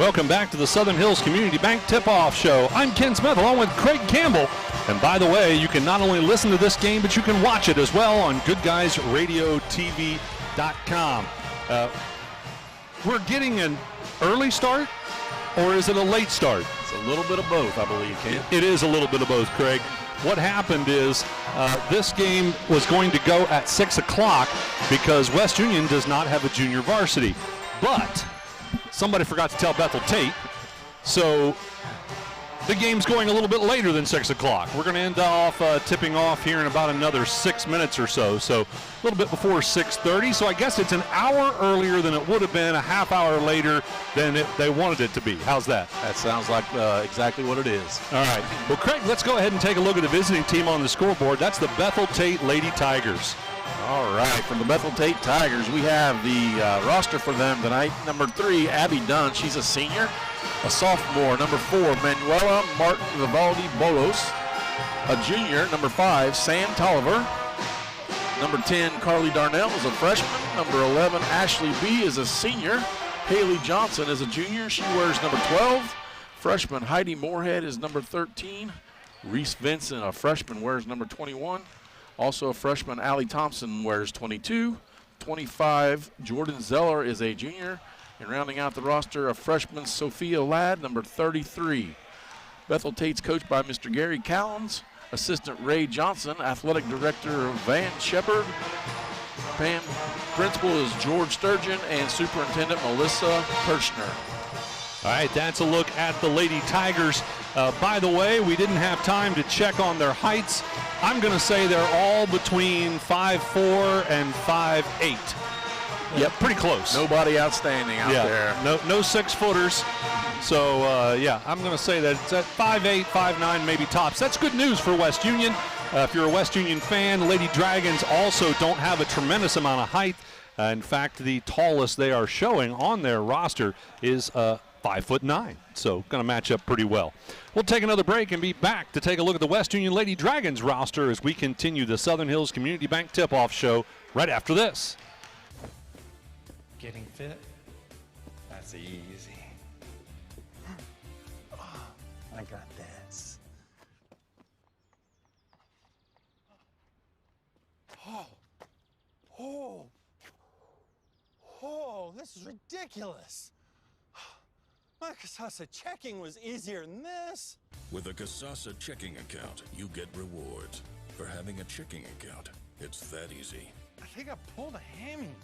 Welcome back to the Southern Hills Community Bank Tip-Off Show. I'm Ken Smith along with Craig Campbell. And by the way, you can not only listen to this game, but you can watch it as well on Goodguysradiotv.com. We're getting an early start, or is it a late start? It's a little bit of both, I believe, Ken. It is a little bit of both, Craig. What happened is this game was going to go at 6 o'clock because West Union does not have a junior varsity. But somebody forgot to tell Bethel Tate, so the game's going a little bit later than 6 o'clock. We're going to end off tipping off here in about another 6 minutes or so, so a little bit before 6:30. So I guess it's an hour earlier than it would have been, a half hour later than they wanted it to be. How's that? That sounds like exactly what it is. All right. Well, Craig, let's go ahead and take a look at the visiting team on the scoreboard. That's the Bethel Tate Lady Tigers. All right, from the Bethel Tate Tigers, we have the roster for them tonight. Number 3, Abby Dunn. She's a senior. A sophomore. Number 4, Manuela Martin Vivaldi Bolos. A junior. Number 5, Sam Tolliver. Number 10, Carly Darnell is a freshman. Number 11, Ashley B. is a senior. Haley Johnson is a junior. She wears number 12. Freshman Heidi Moorhead is number 13. Reese Vincent, a freshman, wears number 21. Also a freshman, Allie Thompson, wears 22. 25, Jordan Zeller is a junior. And rounding out the roster, a freshman, Sophia Ladd, number 33. Bethel Tate's coached by Mr. Gary Callens, assistant Ray Johnson, athletic director Van Shepard. Principal is George Sturgeon, and superintendent Melissa Kirshner. All right, that's a look at the Lady Tigers. By the way, we didn't have time to check on their heights. I'm going to say they're all between 5'4" and 5'8". Yep, pretty close. Nobody outstanding out there. No 6-footers. So, yeah, I'm going to say that it's at 5'8", 5'9", maybe tops. That's good news for West Union. If you're a West Union fan, Lady Dragons also don't have a tremendous amount of height. In fact, the tallest they are showing on their roster is 5'9", so going to match up pretty well. We'll take another break and be back to take a look at the West Union Lady Dragons roster as we continue the Southern Hills Community Bank Tip-Off Show right after this. Getting fit? That's easy. I got this. Oh, this is ridiculous. My Kasasa checking was easier than this. With a Kasasa checking account, you get rewards for having a checking account. It's that easy. I think I pulled a hammy.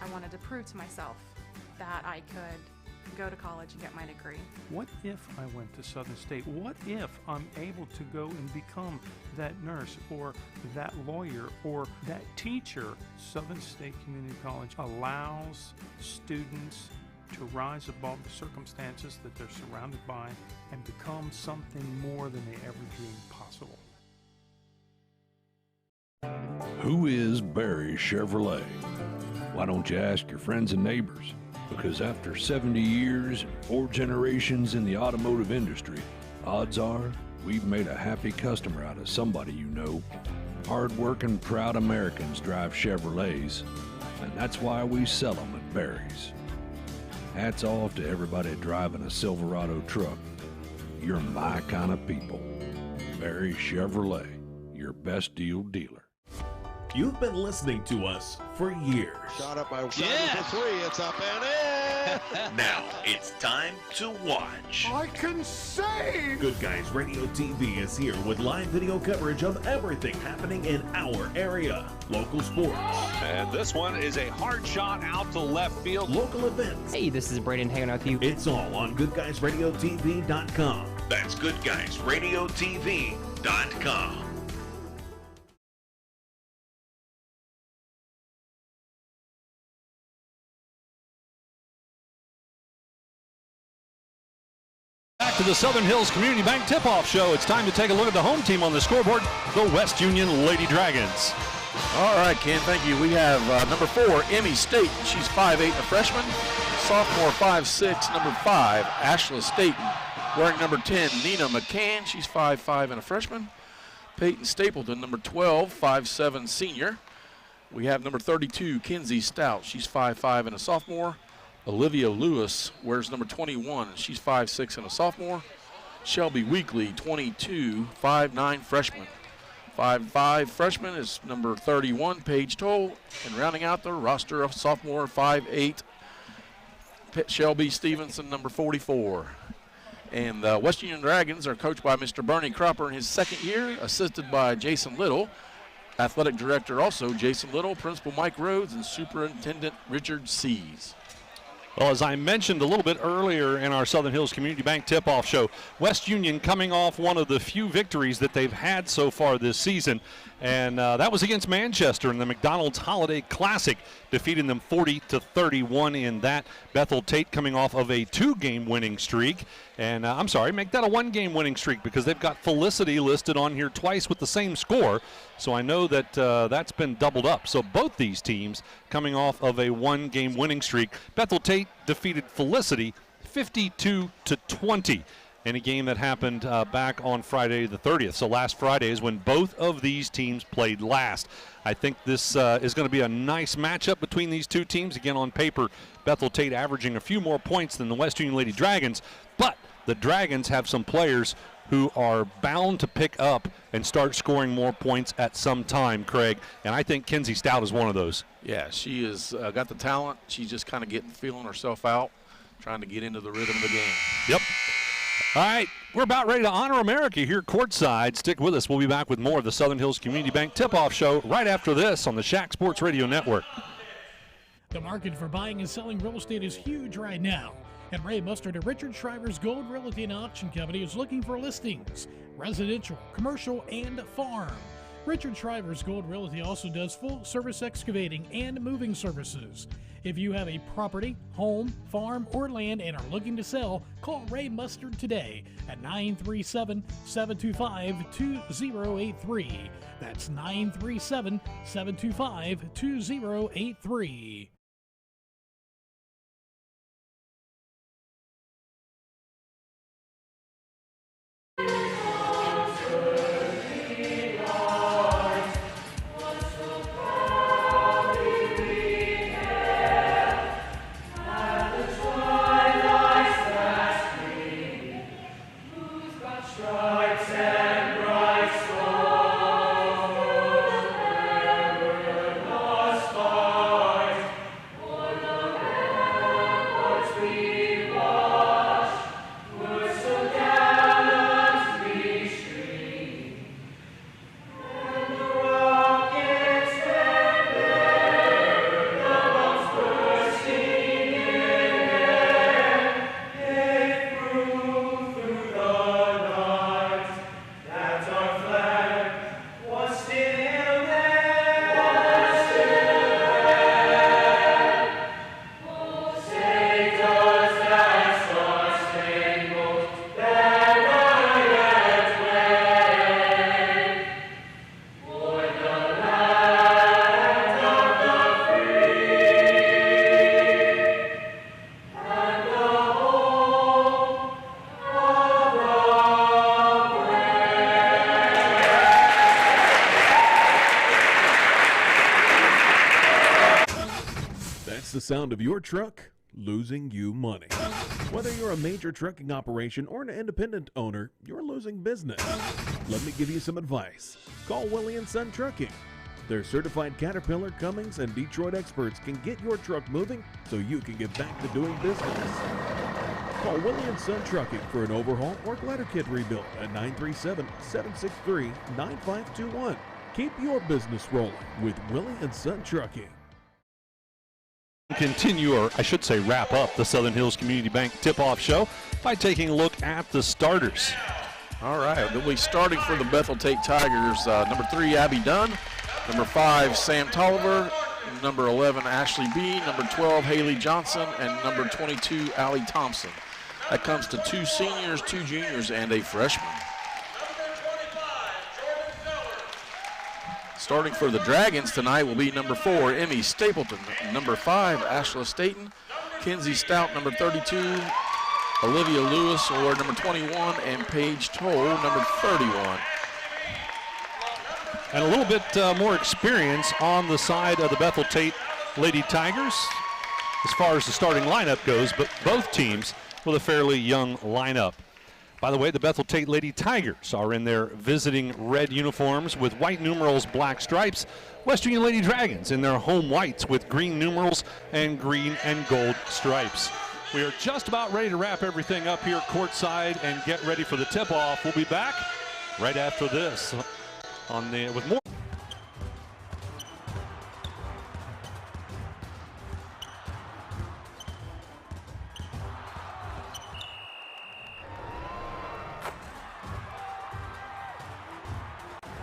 I wanted to prove to myself that I could go to college and get my degree. What if I went to Southern State? What if I'm able to go and become that nurse or that lawyer or that teacher? Southern State Community College allows students to rise above the circumstances that they're surrounded by and become something more than they ever dreamed possible. Who is Barry Chevrolet? Why don't you ask your friends and neighbors? Because after 70 years and 4 generations in the automotive industry, odds are we've made a happy customer out of somebody you know. Hard-working, proud Americans drive Chevrolets, and that's why we sell them at Barry's. Hats off to everybody driving a Silverado truck. You're my kind of people. Barry Chevrolet, your best deal dealer. You've been listening to us for years. Shot up by for 3. It's up and in. Now it's time to watch. I can save. Good Guys Radio TV is here with live video coverage of everything happening in our area. Local sports. And this one is a hard shot out to left field. Local events. Hey, this is Braden hanging out with you. It's all on GoodGuysRadioTV.com. That's GoodGuysRadioTV.com. Back to the Southern Hills Community Bank Tip-Off Show. It's time to take a look at the home team on the scoreboard, the West Union Lady Dragons. All right, Ken, thank you. We have number 4, Emmy Staten. She's 5'8", a freshman. Sophomore, 5'6", number 5, Ashla Staten. Wearing number 10, Nina McCann. She's 5'5", and a freshman. Peyton Stapleton, number 12, 5'7", senior. We have number 32, Kenzie Stout. She's 5'5" and a sophomore. Olivia Lewis wears number 21. She's 5'6" and a sophomore. Shelby Weekly, 22, 5'9" freshman. 5'5" freshman is number 31, Paige Toll. And rounding out the roster of sophomore, 5'8", Shelby Stevenson, number 44. And the West Union Dragons are coached by Mr. Bernie Cropper in his second year, assisted by Jason Little. Athletic director also Jason Little, principal Mike Rhodes, and superintendent Richard Sees. Well, as I mentioned a little bit earlier in our Southern Hills Community Bank tip-off show, West Union coming off one of the few victories that they've had so far this season, and that was against Manchester in the McDonald's Holiday Classic, defeating them 40-31 in that. Bethel Tate coming off of a 2-game winning streak, and I'm sorry, make that a 1-game winning streak because they've got Felicity listed on here twice with the same score, so I know that that's been doubled up. So both these teams coming off of a 1-game winning streak. Bethel Tate defeated Felicity 52-20 in a game that happened back on Friday the 30th. So last Friday is when both of these teams played last. I think this is going to be a nice matchup between these two teams. Again, on paper, Bethel Tate averaging a few more points than the West Union Lady Dragons, but the Dragons have some players who are bound to pick up and start scoring more points at some time, Craig, and I think Kenzie Stout is one of those. Yeah, she has got the talent. She's just kind of feeling herself out, trying to get into the rhythm of the game. Yep. All right, we're about ready to honor America here courtside. Stick with us. We'll be back with more of the Southern Hills Community Bank tip-off show right after this on the Shack Sports Radio Network. The market for buying and selling real estate is huge right now. And Ray Mustard at Richard Shriver's Gold Realty and Auction Company is looking for listings, residential, commercial, and farm. Richard Shriver's Gold Realty also does full-service excavating and moving services. If you have a property, home, farm, or land and are looking to sell, call Ray Mustard today at 937-725-2083. That's 937-725-2083. The sound of your truck losing you money. Whether you're a major trucking operation or an independent owner, you're losing business. Let me give you some advice. Call Willie & Son Trucking. Their certified Caterpillar, Cummins, and Detroit experts can get your truck moving so you can get back to doing business. Call Willie & Son Trucking for an overhaul or glider kit rebuild at 937-763-9521. Keep your business rolling with Willie & Son Trucking. Continue, or I should say wrap up, the Southern Hills Community Bank tip-off show by taking a look at the starters. All right, we'll be starting for the Bethel Tate Tigers. Number 3, Abby Dunn. Number 5, Sam Tolliver. Number 11, Ashley B. Number 12, Haley Johnson. And number 22, Allie Thompson. That comes to 2 seniors, 2 juniors, and a freshman. Starting for the Dragons tonight will be number 4, Emmy Stapleton. Number 5, Ashla Staten. Kenzie Stout, number 32. Olivia Lewis, or number 21. And Paige Toll, number 31. And a little bit more experience on the side of the Bethel Tate Lady Tigers as far as the starting lineup goes, but both teams with a fairly young lineup. By the way, the Bethel Tate Lady Tigers are in their visiting red uniforms with white numerals, black stripes. West Union Lady Dragons in their home whites with green numerals and green and gold stripes. We are just about ready to wrap everything up here courtside and get ready for the tip-off. We'll be back right after this with more.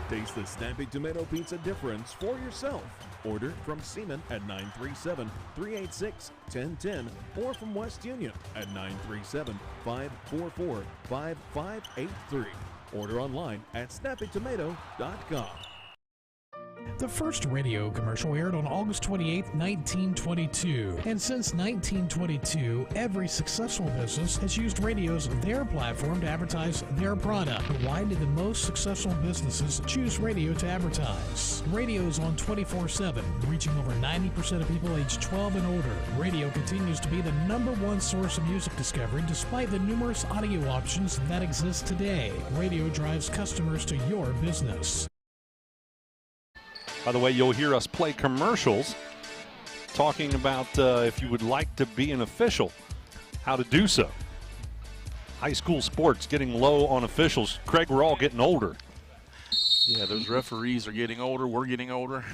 Taste the Snappy Tomato Pizza difference for yourself. Order from Seaman at 937-386-1010 or from West Union at 937-544-5583. Order online at snappytomato.com. The first radio commercial aired on August 28, 1922. And since 1922, every successful business has used radio as their platform to advertise their product. But why do the most successful businesses choose radio to advertise? Radio is on 24/7, reaching over 90% of people aged 12 and older. Radio continues to be the #1 source of music discovery despite the numerous audio options that exist today. Radio drives customers to your business. By the way, you'll hear us play commercials talking about if you would like to be an official, how to do so. High school sports getting low on officials. Craig, we're all getting older. Yeah, those referees are getting older. We're getting older.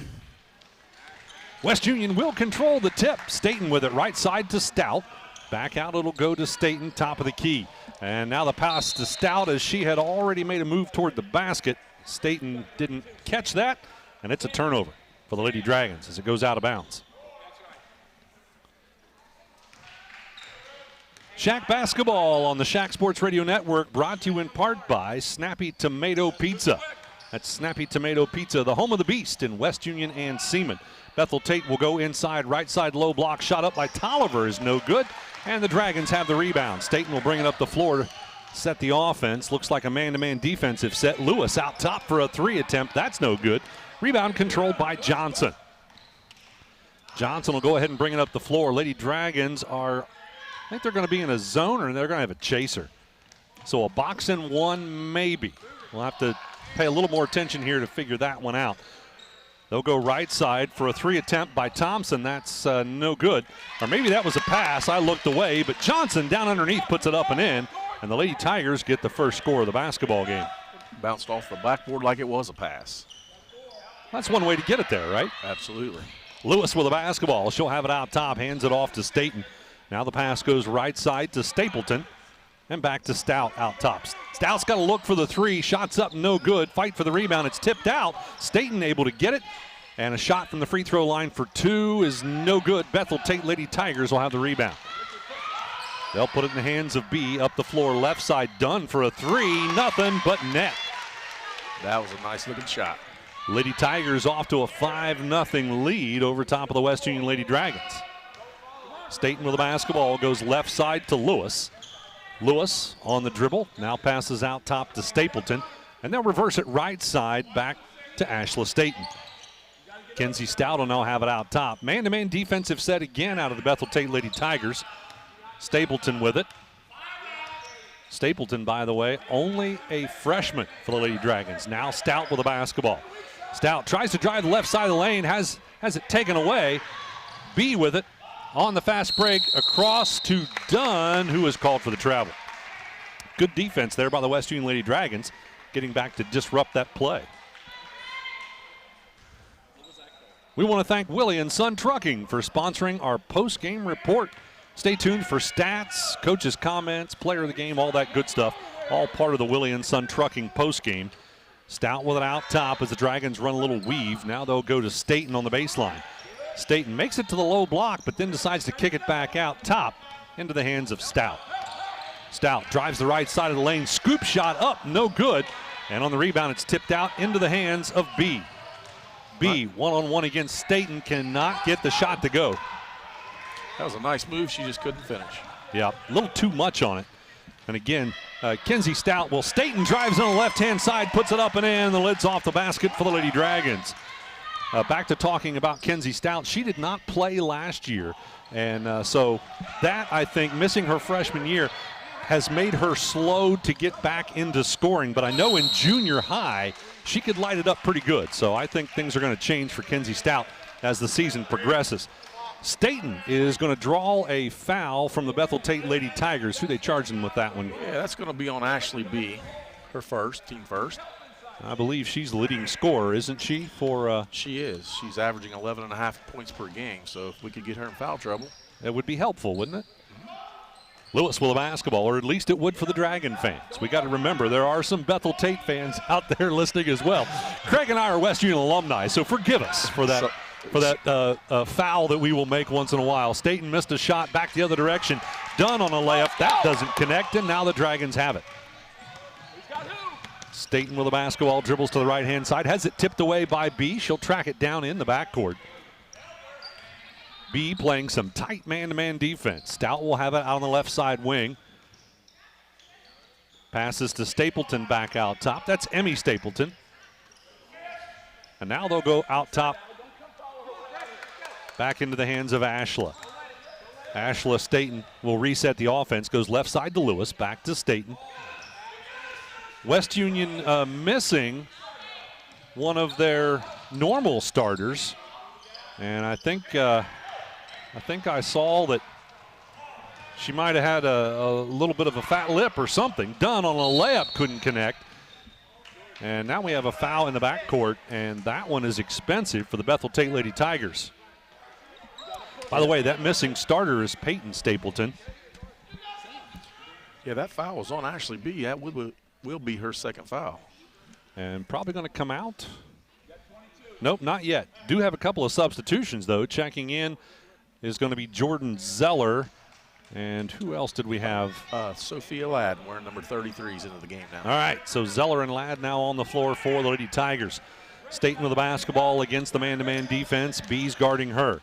West Union will control the tip. Staten with it right side to Stout. Back out it'll go to Staten, top of the key. And now the pass to Stout as she had already made a move toward the basket. Staten didn't catch that. And it's a turnover for the Lady Dragons as it goes out of bounds. Shack Basketball on the Shack Sports Radio Network, brought to you in part by Snappy Tomato Pizza. That's Snappy Tomato Pizza, the home of the beast in West Union and Seaman. Bethel Tate will go inside, right side low block, shot up by Tolliver is no good. And the Dragons have the rebound. Staten will bring it up the floor, set the offense. Looks like a man-to-man defensive set. Lewis out top for a 3 attempt. That's no good. Rebound controlled by Johnson. Johnson will go ahead and bring it up the floor. Lady Dragons I think they're going to be in a zone or they're going to have a chaser. So a box and one maybe. We'll have to pay a little more attention here to figure that one out. They'll go right side for a 3 attempt by Thompson. That's no good. Or maybe that was a pass. I looked away, but Johnson down underneath puts it up and in. And the Lady Tigers get the first score of the basketball game. Bounced off the backboard like it was a pass. That's one way to get it there, right? Absolutely. Lewis with a basketball. She'll have it out top, hands it off to Staten. Now the pass goes right side to Stapleton and back to Stout out top. Stout's got to look for the 3. Shots up, no good. Fight for the rebound. It's tipped out. Staten able to get it. And a shot from the free throw line for 2 is no good. Bethel Tate Lady Tigers will have the rebound. They'll put it in the hands of B. Up the floor, left side, Dunn for a 3. Nothing but net. That was a nice looking shot. Lady Tigers off to a 5-0 lead over top of the West Union Lady Dragons. Staten with the basketball goes left side to Lewis. Lewis on the dribble, now passes out top to Stapleton, and they'll reverse it right side back to Ashla Staten. Kenzie Stout will now have it out top. Man-to-man defensive set again out of the Bethel Tate Lady Tigers. Stapleton with it. Stapleton, by the way, only a freshman for the Lady Dragons. Now Stout with the basketball. Stout tries to drive the left side of the lane, has it taken away. B with it on the fast break across to Dunn, who is called for the travel. Good defense there by the West Union Lady Dragons, getting back to disrupt that play. We want to thank Willie and Son Trucking for sponsoring our post-game report. Stay tuned for stats, coaches' comments, player of the game, all that good stuff. All part of the Willie and Son Trucking post-game. Stout with it out top as the Dragons run a little weave. Now they'll go to Staten on the baseline. Staten makes it to the low block, but then decides to kick it back out top into the hands of Stout. Stout drives the right side of the lane, scoop shot up, no good. And on the rebound, it's tipped out into the hands of B. B, one-on-one against Staten, cannot get the shot to go. That was a nice move. She just couldn't finish. Yeah, a little too much on it. And again, Kenzie Stout, well, Staten drives on the left-hand side, puts it up and in. The lid's off the basket for the Lady Dragons. Back to talking about Kenzie Stout. She did not play last year. And so that, I think, missing her freshman year has made her slow to get back into scoring. But I know in junior high, she could light it up pretty good. So I think things are going to change for Kenzie Stout as the season progresses. Staten is going to draw a foul from the Bethel Tate Lady Tigers. Who they charging with that one? Yeah, that's going to be on Ashley B. Her first, team first. I believe she's the leading scorer, isn't she? She is. She's averaging 11.5 points per game. So if we could get her in foul trouble, that would be helpful, wouldn't it? Lewis with a basketball, or at least it would for the Dragon fans. We got to remember there are some Bethel Tate fans out there listening as well. Craig and I are West Union alumni, so forgive us for that. Foul that we will make once in a while. Staten missed a shot back the other direction. Dunn on a layup. That doesn't connect, and now the Dragons have it. Staten with a basketball, dribbles to the right-hand side, has it tipped away by B. She'll track it down in the backcourt. B playing some tight man-to-man defense. Stout will have it out on the left side wing. Passes to Stapleton back out top. That's Emmy Stapleton. And now they'll go out top. Back into the hands of Ashla. Ashla Staten will reset the offense. Goes left side to Lewis. Back to Staten. West Union missing one of their normal starters. And I think I saw that she might have had a little bit of a fat lip or something. Dunn on a layup couldn't connect. And now we have a foul in the backcourt, and that one is expensive for the Bethel Tate Lady Tigers. By the way, that missing starter is Peyton Stapleton. Yeah, that foul was on Ashley B. That will be her second foul. And probably going to come out. Nope, not yet. Do have a couple of substitutions, though. Checking in is going to be Jordan Zeller. And who else did we have? Sophia Ladd wearing number 33 is into the game now. All right, so Zeller and Ladd now on the floor for the Lady Tigers. Staten with the basketball against the man-to-man defense. B's guarding her.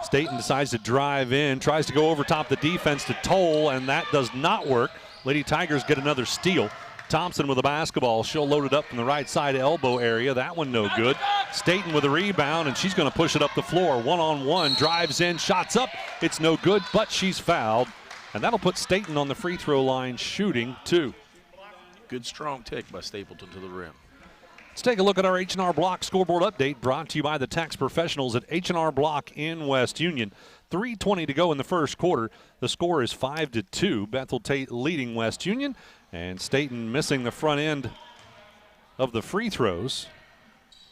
Staten decides to drive in, tries to go over top the defense to Toll, and that does not work. Lady Tigers get another steal. Thompson with the basketball. She'll load it up from the right side elbow area. That one no good. Staten with a rebound, and she's going to push it up the floor. One-on-one, drives in, shots up. It's no good, but she's fouled. And that'll put Staten on the free throw line shooting 2. Good strong take by Stapleton to the rim. Let's take a look at our H&R Block scoreboard update brought to you by the tax professionals at H&R Block in West Union. 3:20 to go in the first quarter. The score is 5-2. Bethel Tate leading West Union, and Staten missing the front end of the free throws.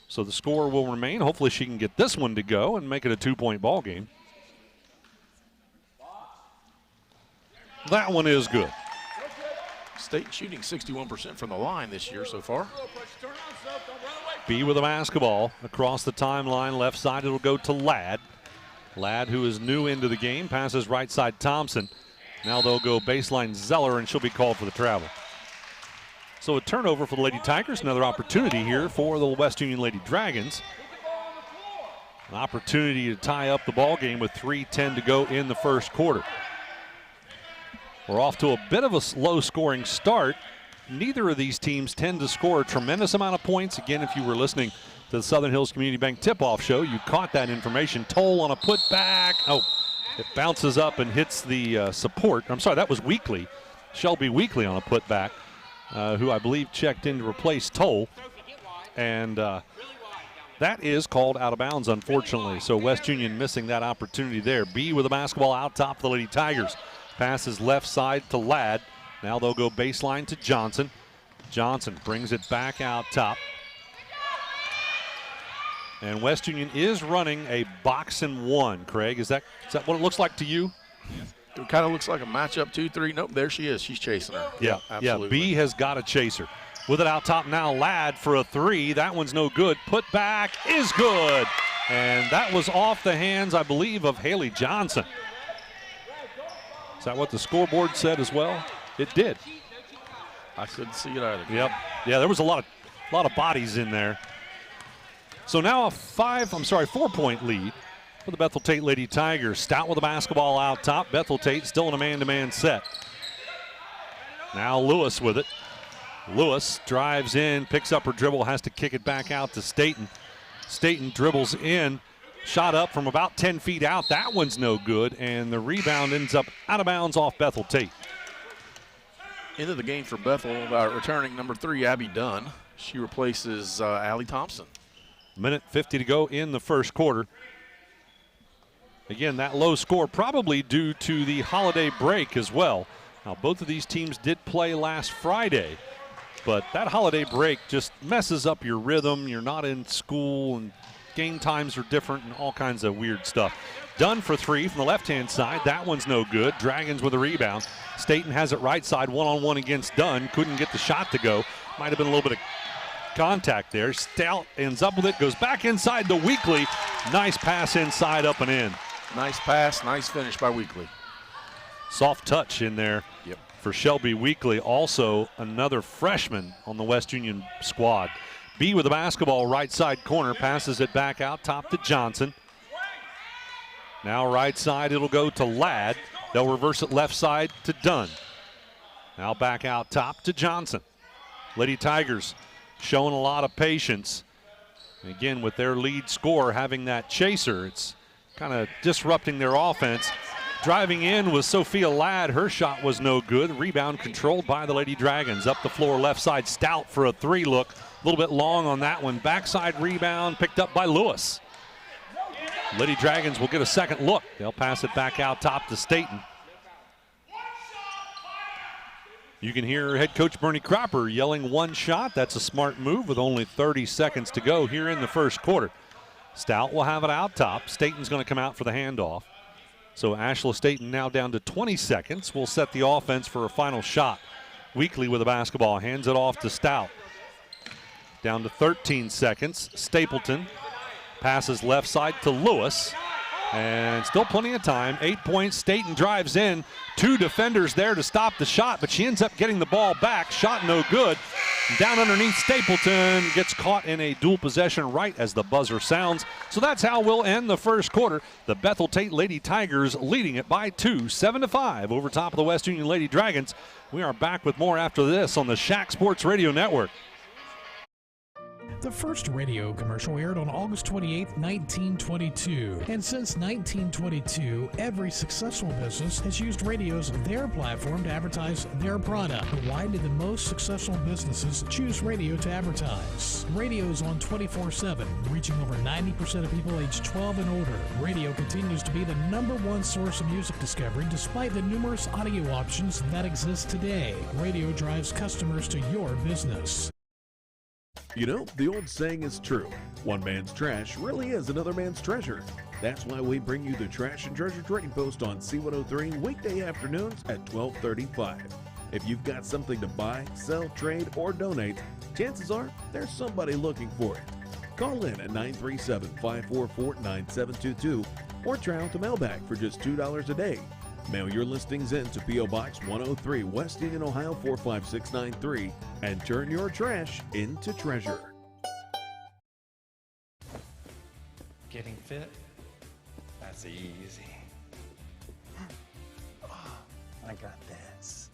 So the score will remain. Hopefully she can get this one to go and make it a 2-point ball game. That one is good. Staten shooting 61% from the line this year so far. B with a basketball across the timeline. Left side, it'll go to Ladd. Ladd, who is new into the game, passes right side Thompson. Now they'll go baseline Zeller, and she'll be called for the travel. So a turnover for the Lady Tigers. Another opportunity here for the West Union Lady Dragons. An opportunity to tie up the ball game with 3:10 to go in the first quarter. We're off to a bit of a low-scoring start. Neither of these teams tend to score a tremendous amount of points. Again, if you were listening to the Southern Hills Community Bank tip-off show, you caught that information. Toll on a putback. Oh, it bounces up and hits the support. I'm sorry, that was Weekly. Shelby Weekly on a putback, who I believe checked in to replace Toll. And that is called out of bounds, unfortunately. So West Union missing that opportunity there. B with the basketball out top for the Lady Tigers. Passes left side to Ladd. Now they'll go baseline to Johnson. Johnson brings it back out top. And West Union is running a box and one, Craig. Is that what it looks like to you? It kind of looks like a matchup 2-3. Nope, there she is. She's chasing her. Yeah, absolutely. B has got a chaser. With it out top now, Ladd for a 3. That one's no good. Put back is good. And that was off the hands, I believe, of Haley Johnson. Is that what the scoreboard said as well? It did. I couldn't see it either. Yep. Yeah, there was a lot of bodies in there. So now a 4-point lead for the Bethel Tate Lady Tigers. Stout with the basketball out top. Bethel Tate still in a man-to-man set. Now Lewis with it. Lewis drives in, picks up her dribble, has to kick it back out to Staten. Staten dribbles in, shot up from about 10 feet out. That one's no good, and the rebound ends up out of bounds off Bethel Tate. Into the game for Bethel, returning number 3, Abby Dunn. She replaces Allie Thompson. Minute 50 to go in the first quarter. Again, that low score probably due to the holiday break as well. Now, both of these teams did play last Friday, but that holiday break just messes up your rhythm. You're not in school, and game times are different and all kinds of weird stuff. Dunn for 3 from the left-hand side. That one's no good. Dragons with a rebound. Staten has it right side, one-on-one against Dunn. Couldn't get the shot to go. Might have been a little bit of contact there. Stout ends up with it, goes back inside to Weekly. Nice pass inside, up and in. Nice pass, nice finish by Weekly. Soft touch in there for Shelby Weekly, also another freshman on the West Union squad. B with the basketball, right side corner, passes it back out top to Johnson. Now right side, it'll go to Ladd. They'll reverse it left side to Dunn. Now back out top to Johnson. Lady Tigers showing a lot of patience. Again, with their lead scorer having that chaser, it's kind of disrupting their offense. Driving in was Sophia Ladd. Her shot was no good. Rebound controlled by the Lady Dragons. Up the floor, left side, Stout for a 3 look. A little bit long on that one. Backside rebound picked up by Lewis. Lady Dragons will get a second look. They'll pass it back out top to Staten. You can hear head coach Bernie Cropper yelling one shot. That's a smart move with only 30 seconds to go here in the first quarter. Stout will have it out top. Staten's going to come out for the handoff. So Ashla Staten now down to 20 seconds. Will set the offense for a final shot. Weekly with the basketball, hands it off to Stout. Down to 13 seconds. Stapleton passes left side to Lewis. And still plenty of time. 8 points. Staten drives in. 2 defenders there to stop the shot, but she ends up getting the ball back. Shot no good. Down underneath, Stapleton gets caught in a dual possession right as the buzzer sounds. So that's how we'll end the first quarter. The Bethel Tate Lady Tigers leading it by 2, 7-5 over top of the West Union Lady Dragons. We are back with more after this on the Shack Sports Radio Network. The first radio commercial aired on August 28, 1922. And since 1922, every successful business has used radio as their platform to advertise their product. But why do the most successful businesses choose radio to advertise? Radio is on 24/7, reaching over 90% of people aged 12 and older. Radio continues to be the #1 source of music discovery despite the numerous audio options that exist today. Radio drives customers to your business. You know, the old saying is true. One man's trash really is another man's treasure. That's why we bring you the Trash and Treasure Trading Post on C103 weekday afternoons at 12:35. If you've got something to buy, sell, trade, or donate, chances are there's somebody looking for it. Call in at 937-544-9722 or try out the mailbag for just $2 a day. Mail your listings in to P.O. Box 103, West Union, Ohio 45693, and turn your trash into treasure. Getting fit? That's easy. I got this.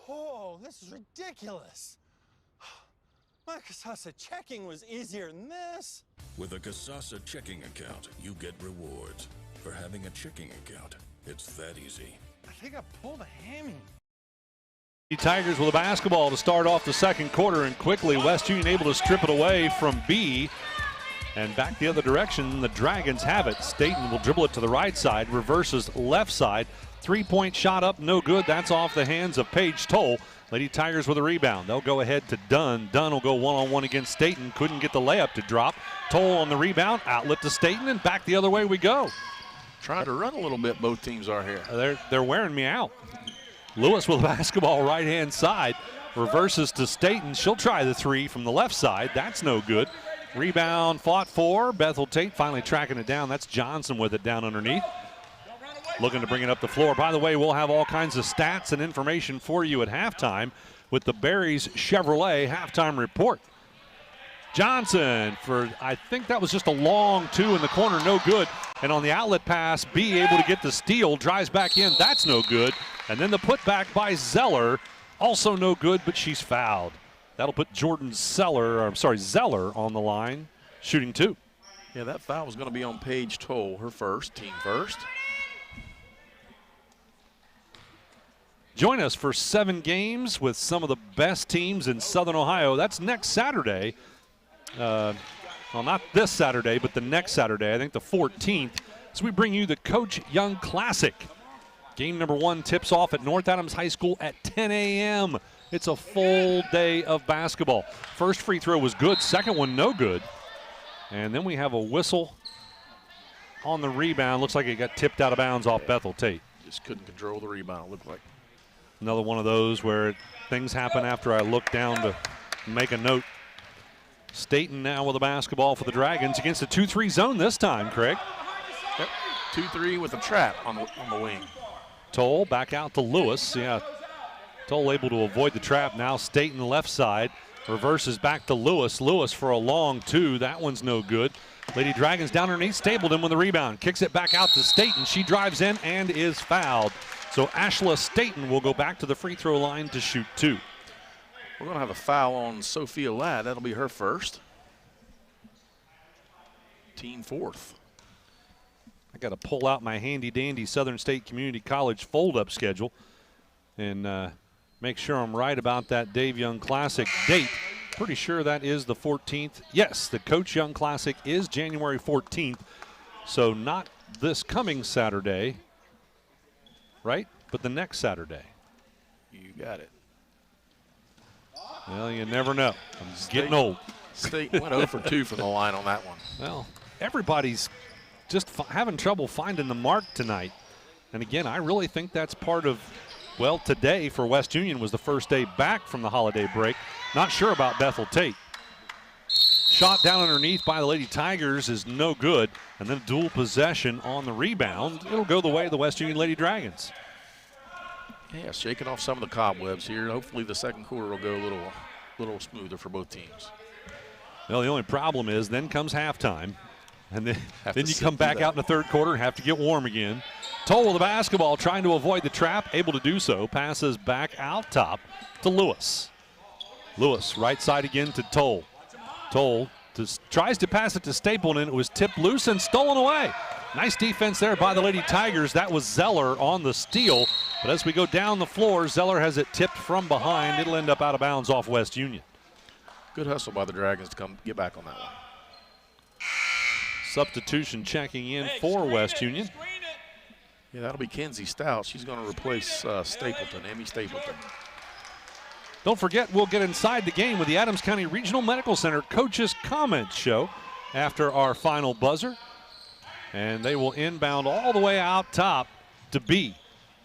Oh, this is ridiculous. My Casasa checking was easier than this. With a Casasa checking account, you get rewards. For having a checking account, it's that easy. I think I pulled a hammy. The Tigers with a basketball to start off the second quarter, and quickly West Union able to strip it away from B. And back the other direction, the Dragons have it. Staten will dribble it to the right side, reverses left side. 3-point shot up, no good. That's off the hands of Paige Toll. Lady Tigers with a rebound. They'll go ahead to Dunn. Dunn will go one-on-one against Staten. Couldn't get the layup to drop. Toll on the rebound. Outlet to Staten, and back the other way we go. Trying to run a little bit, both teams are here. They're wearing me out. Lewis with the basketball right-hand side. Reverses to Staten. She'll try the 3 from the left side. That's no good. Rebound fought for. Bethel Tate finally tracking it down. That's Johnson with it down underneath. Looking to bring it up the floor. By the way, we'll have all kinds of stats and information for you at halftime with the Barry's Chevrolet halftime report. Johnson for, I think that was just a long 2 in the corner, no good. And on the outlet pass, B able to get the steal, drives back in, that's no good. And then the putback by Zeller, also no good, but she's fouled. That'll put Zeller on the line, shooting 2. Yeah, that foul was going to be on Paige Toll, her first, team first. Join us for 7 games with some of the best teams in Southern Ohio. That's next Saturday. Well, not this Saturday, but the next Saturday, I think the 14th. So we bring you the Coach Young Classic. Game number 1 tips off at North Adams High School at 10 a.m. It's a full day of basketball. First free throw was good, second one no good. And then we have a whistle on the rebound. Looks like it got tipped out of bounds off Bethel Tate. Just couldn't control the rebound, it looked like. Another one of those where things happen after I look down to make a note. Staten now with the basketball for the Dragons against the 2-3 zone this time, Craig. Yep, 2-3 with a trap on the wing. Toll back out to Lewis. Yeah, Toll able to avoid the trap. Now Staten left side. Reverses back to Lewis. Lewis for a long 2. That one's no good. Lady Dragons down underneath. Stapleton with the rebound. Kicks it back out to Staten. She drives in and is fouled. So Ashla Staten will go back to the free throw line to shoot 2. We're going to have a foul on Sophia Ladd. That'll be her first. Team 4th. I got to pull out my handy-dandy Southern State Community College fold-up schedule and make sure I'm right about that Dave Young Classic date. Pretty sure that is the 14th. Yes, the Coach Young Classic is January 14th, so not this coming Saturday, right? But the next Saturday. You got it. Well, you never know. I'm getting old. State went 0 for 2 from the line on that one. Well, everybody's just having trouble finding the mark tonight. And again, I really think that's part of, well, today for West Union was the first day back from the holiday break. Not sure about Bethel Tate. Shot down underneath by the Lady Tigers is no good. And then dual possession on the rebound. It'll go the way of the West Union Lady Dragons. Yeah, shaking off some of the cobwebs here. Hopefully the second quarter will go a little smoother for both teams. Well, the only problem is then comes halftime. And then you come back out in the third quarter and have to get warm again. Toll with the basketball, trying to avoid the trap, able to do so. Passes back out top to Lewis. Lewis, right side again to Toll. Toll tries to pass it to Stapleton. It was tipped loose and stolen away. Nice defense there by the Lady Tigers. That was Zeller on the steal. But as we go down the floor, Zeller has it tipped from behind. It'll end up out of bounds off West Union. Good hustle by the Dragons to come get back on that one. Substitution checking in for West Union. Yeah, that'll be Kenzie Stout. She's going to replace Stapleton, Amy Stapleton. Don't forget, we'll get inside the game with the Adams County Regional Medical Center Coaches Comment Show after our final buzzer. And they will inbound all the way out top to B.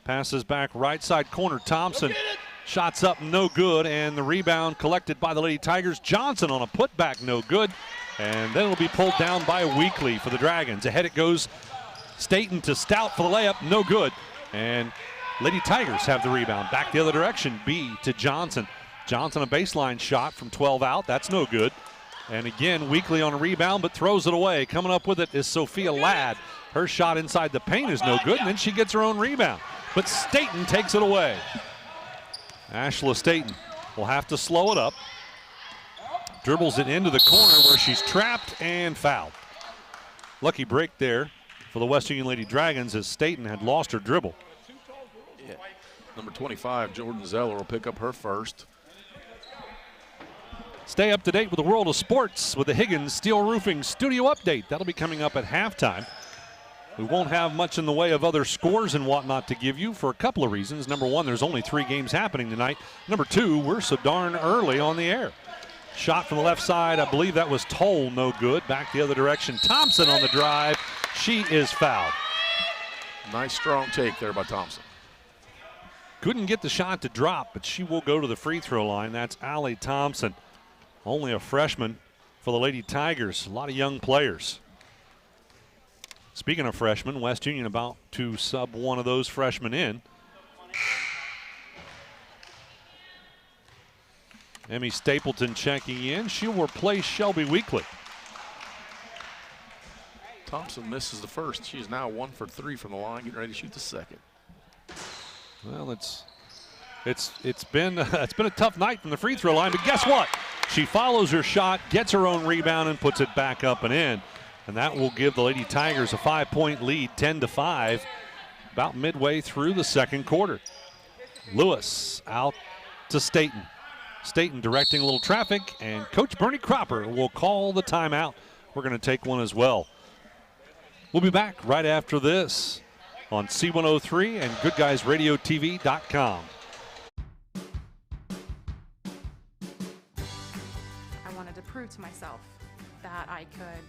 Passes back right side corner. Thompson shots up, no good. And the rebound collected by the Lady Tigers. Johnson on a putback, no good. And then it'll be pulled down by Weekly for the Dragons. Ahead it goes. Staten to Stout for the layup, no good. And Lady Tigers have the rebound. Back the other direction, B to Johnson. Johnson a baseline shot from 12 out, that's no good. And again, Weekly on a rebound, but throws it away. Coming up with it is Sophia Ladd. Her shot inside the paint is no good, and then she gets her own rebound. But Staten takes it away. Ashla Staten will have to slow it up. Dribbles it into the corner where she's trapped and fouled. Lucky break there for the West Union Lady Dragons as Staten had lost her dribble. Yeah. Number 25, Jordan Zeller, will pick up her first. Stay up to date with the world of sports with the Higgins Steel Roofing Studio Update. That'll be coming up at halftime. We won't have much in the way of other scores and whatnot to give you for a couple of reasons. Number one, there's only 3 games happening tonight. Number two, we're so darn early on the air. Shot from the left side, I believe that was Toll, no good. Back the other direction, Thompson on the drive. She is fouled. Nice strong take there by Thompson. Couldn't get the shot to drop, but she will go to the free throw line. That's Allie Thompson. Only a freshman for the Lady Tigers. A lot of young players. Speaking of freshmen, West Union about to sub one of those freshmen in. Emmy Stapleton checking in. She will replace Shelby Weekly. Thompson misses the first. She is now 1 for 3 from the line, getting ready to shoot the second. Well, it's been a tough night from the free throw line, but guess what? She follows her shot, gets her own rebound, and puts it back up and in. And that will give the Lady Tigers a 5-point lead, 10-5, about midway through the second quarter. Lewis out to Staten. Staten directing a little traffic, and Coach Bernie Cropper will call the timeout. We're going to take one as well. We'll be back right after this on C103 and Goodguysradiotv.com. I wanted to prove to myself that I could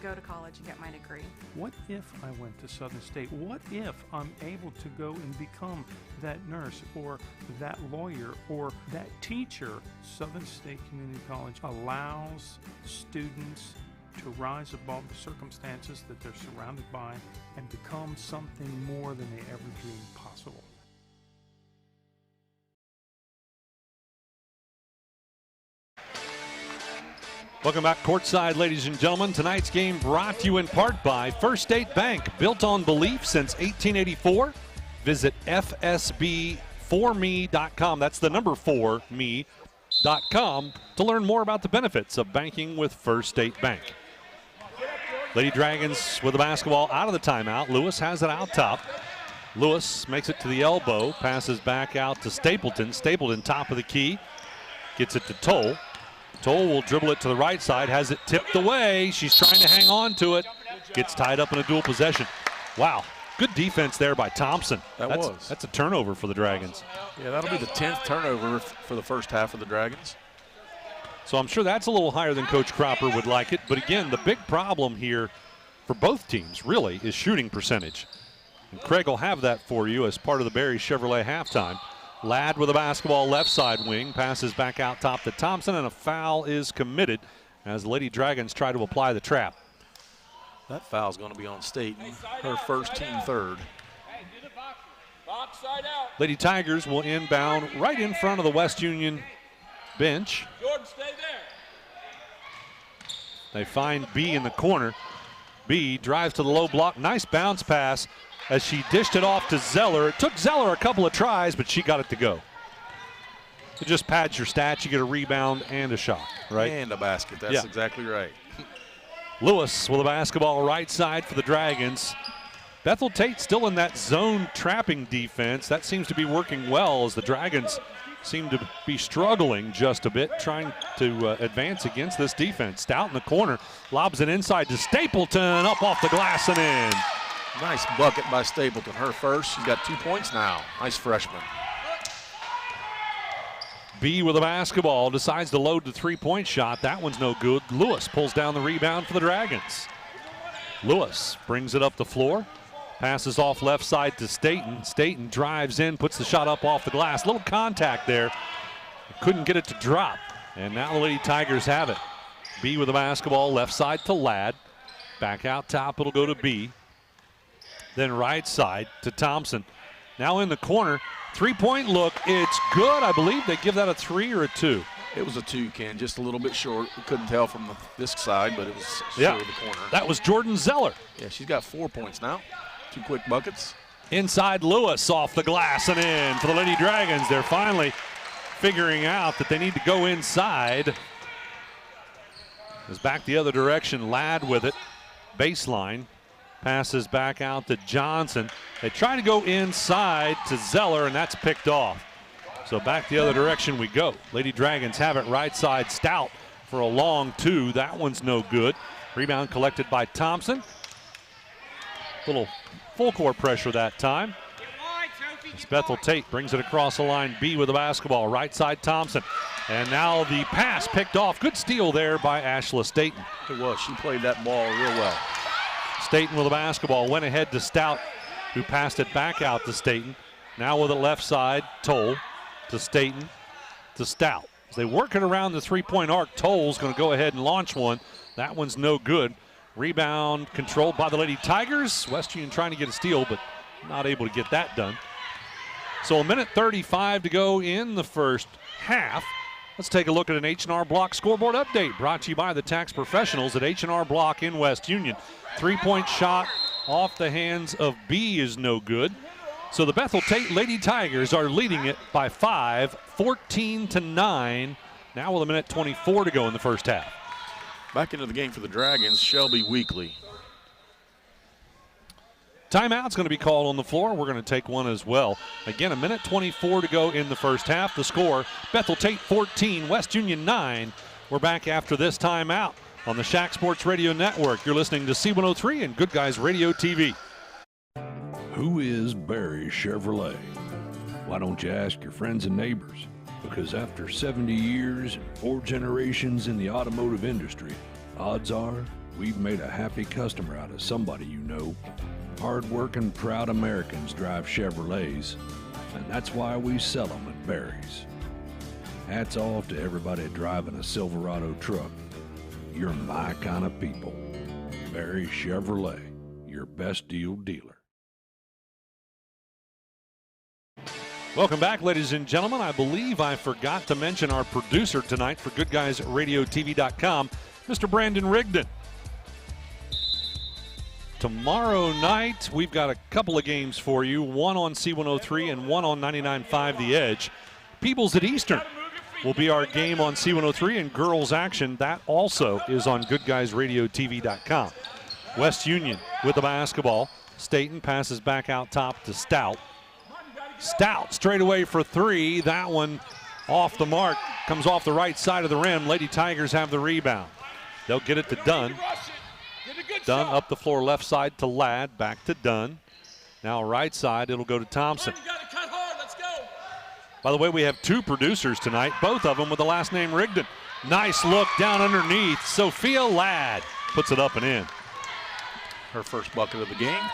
go to college and get my degree. What if I went to Southern State? What if I'm able to go and become that nurse or that lawyer or that teacher? Southern State Community College allows students to rise above the circumstances that they're surrounded by and become something more than they ever dreamed possible. Welcome back courtside, ladies and gentlemen. Tonight's game brought to you in part by First State Bank, built on belief since 1884. Visit fsb4me.com. That's the number 4me.com to learn more about the benefits of banking with First State Bank. Lady Dragons with the basketball out of the timeout. Lewis has it out top. Lewis makes it to the elbow, passes back out to Stapleton. Stapleton top of the key, gets it to Toll. Toll will dribble it to the right side, has it tipped away. She's trying to hang on to it. Gets tied up in a dual possession. Wow, good defense there by Thompson. That's a turnover for the Dragons. Yeah, that'll be the 10th turnover for the first half of the Dragons. So I'm sure that's a little higher than Coach Cropper would like it. But again, the big problem here for both teams really is shooting percentage. And Craig will have that for you as part of the Barry Chevrolet halftime. Ladd with the basketball left side wing, passes back out top to Thompson, and a foul is committed as the Lady Dragons try to apply the trap. That foul's going to be on Staten, her first, team third. Lady Tigers will inbound right in front of the West Union bench. Jordan, stay there. They find B in the corner. B drives to the low block. Nice bounce pass as she dished it off to Zeller. It took Zeller a couple of tries, but she got it to go. It just pads your stats. You get a rebound and a shot, right? And a basket. That's exactly right. Lewis with a basketball right side for the Dragons. Bethel Tate still in that zone trapping defense. That seems to be working well as the Dragons seem to be struggling just a bit, trying to advance against this defense. Stout in the corner, lobs it inside to Stapleton, up off the glass and in. Nice bucket by Stapleton, her first. She's got 2 points now. Nice freshman. B with a basketball, decides to load the three-point shot. That one's no good. Lewis pulls down the rebound for the Dragons. Lewis brings it up the floor. Passes off left side to Staten. Staten drives in, puts the shot up off the glass. Little contact there. Couldn't get it to drop. And now the Lady Tigers have it. B with the basketball, left side to Ladd. Back out top, it'll go to B. Then right side to Thompson. Now in the corner, three-point look. It's good. I believe they give that a 3 or a 2. It was a 2, Ken, just a little bit short. We couldn't tell from this side, but it was short of the corner. That was Jordan Zeller. Yeah, she's got 4 points now. 2 quick buckets. Inside Lewis off the glass and in for the Lady Dragons. They're finally figuring out that they need to go inside. Is back the other direction. Ladd with it. Baseline. Passes back out to Johnson. They try to go inside to Zeller, and that's picked off. So back the other direction we go. Lady Dragons have it right side. Stout for a long 2. That one's no good. Rebound collected by Thompson. Little full court pressure that time. As Bethel Tate brings it across the line. B with the basketball. Right side Thompson. And now the pass picked off. Good steal there by Ashla Staten. It was. She played that ball real well. Staten with the basketball. Went ahead to Stout, who passed it back out to Staten. Now with it left side. Toll to Staten to Stout. As they work it around the three-point arc, Toll's going to go ahead and launch one. That one's no good. Rebound controlled by the Lady Tigers. West Union trying to get a steal, but not able to get that done. So a minute 35 to go in the first half. Let's take a look at an H&R Block scoreboard update brought to you by the tax professionals at H&R Block in West Union. 3-point shot off the hands of B is no good. So the Bethel Tate Lady Tigers are leading it by 5, 14-9. Now with a minute 24 to go in the first half. Back into the game for the Dragons, Shelby Weekly. Timeout's going to be called on the floor. We're going to take one as well. Again, a minute 24 to go in the first half. The score, Bethel Tate 14, West Union 9. We're back after this timeout on the Shack Sports Radio Network. You're listening to C103 and Good Guys Radio TV. Who is Barry Chevrolet? Why don't you ask your friends and neighbors? Because after 70 years and 4 generations in the automotive industry, odds are we've made a happy customer out of somebody you know. Hard-working, proud Americans drive Chevrolets, and that's why we sell them at Barry's. Hats off to everybody driving a Silverado truck. You're my kind of people. Barry Chevrolet, your best deal dealer. Welcome back, ladies and gentlemen. I believe I forgot to mention our producer tonight for GoodGuysRadiotv.com, Mr. Brandon Rigdon. Tomorrow night, we've got a couple of games for you, one on C103 and one on 99.5 The Edge. Peebles at Eastern will be our game on C103, and girls action, that also is on GoodGuysRadiotv.com. West Union with the basketball. Staten passes back out top to Stout. Stout straight away for 3. That one off the mark, comes off the right side of the rim. Lady Tigers have the rebound. They'll get it to Dunn. Dunn up the floor left side to Ladd, back to Dunn. Now right side, it'll go to Thompson. By the way, we have 2 producers tonight, both of them with the last name Rigdon. Nice look down underneath. Sophia Ladd puts it up and in. Her first bucket of the game.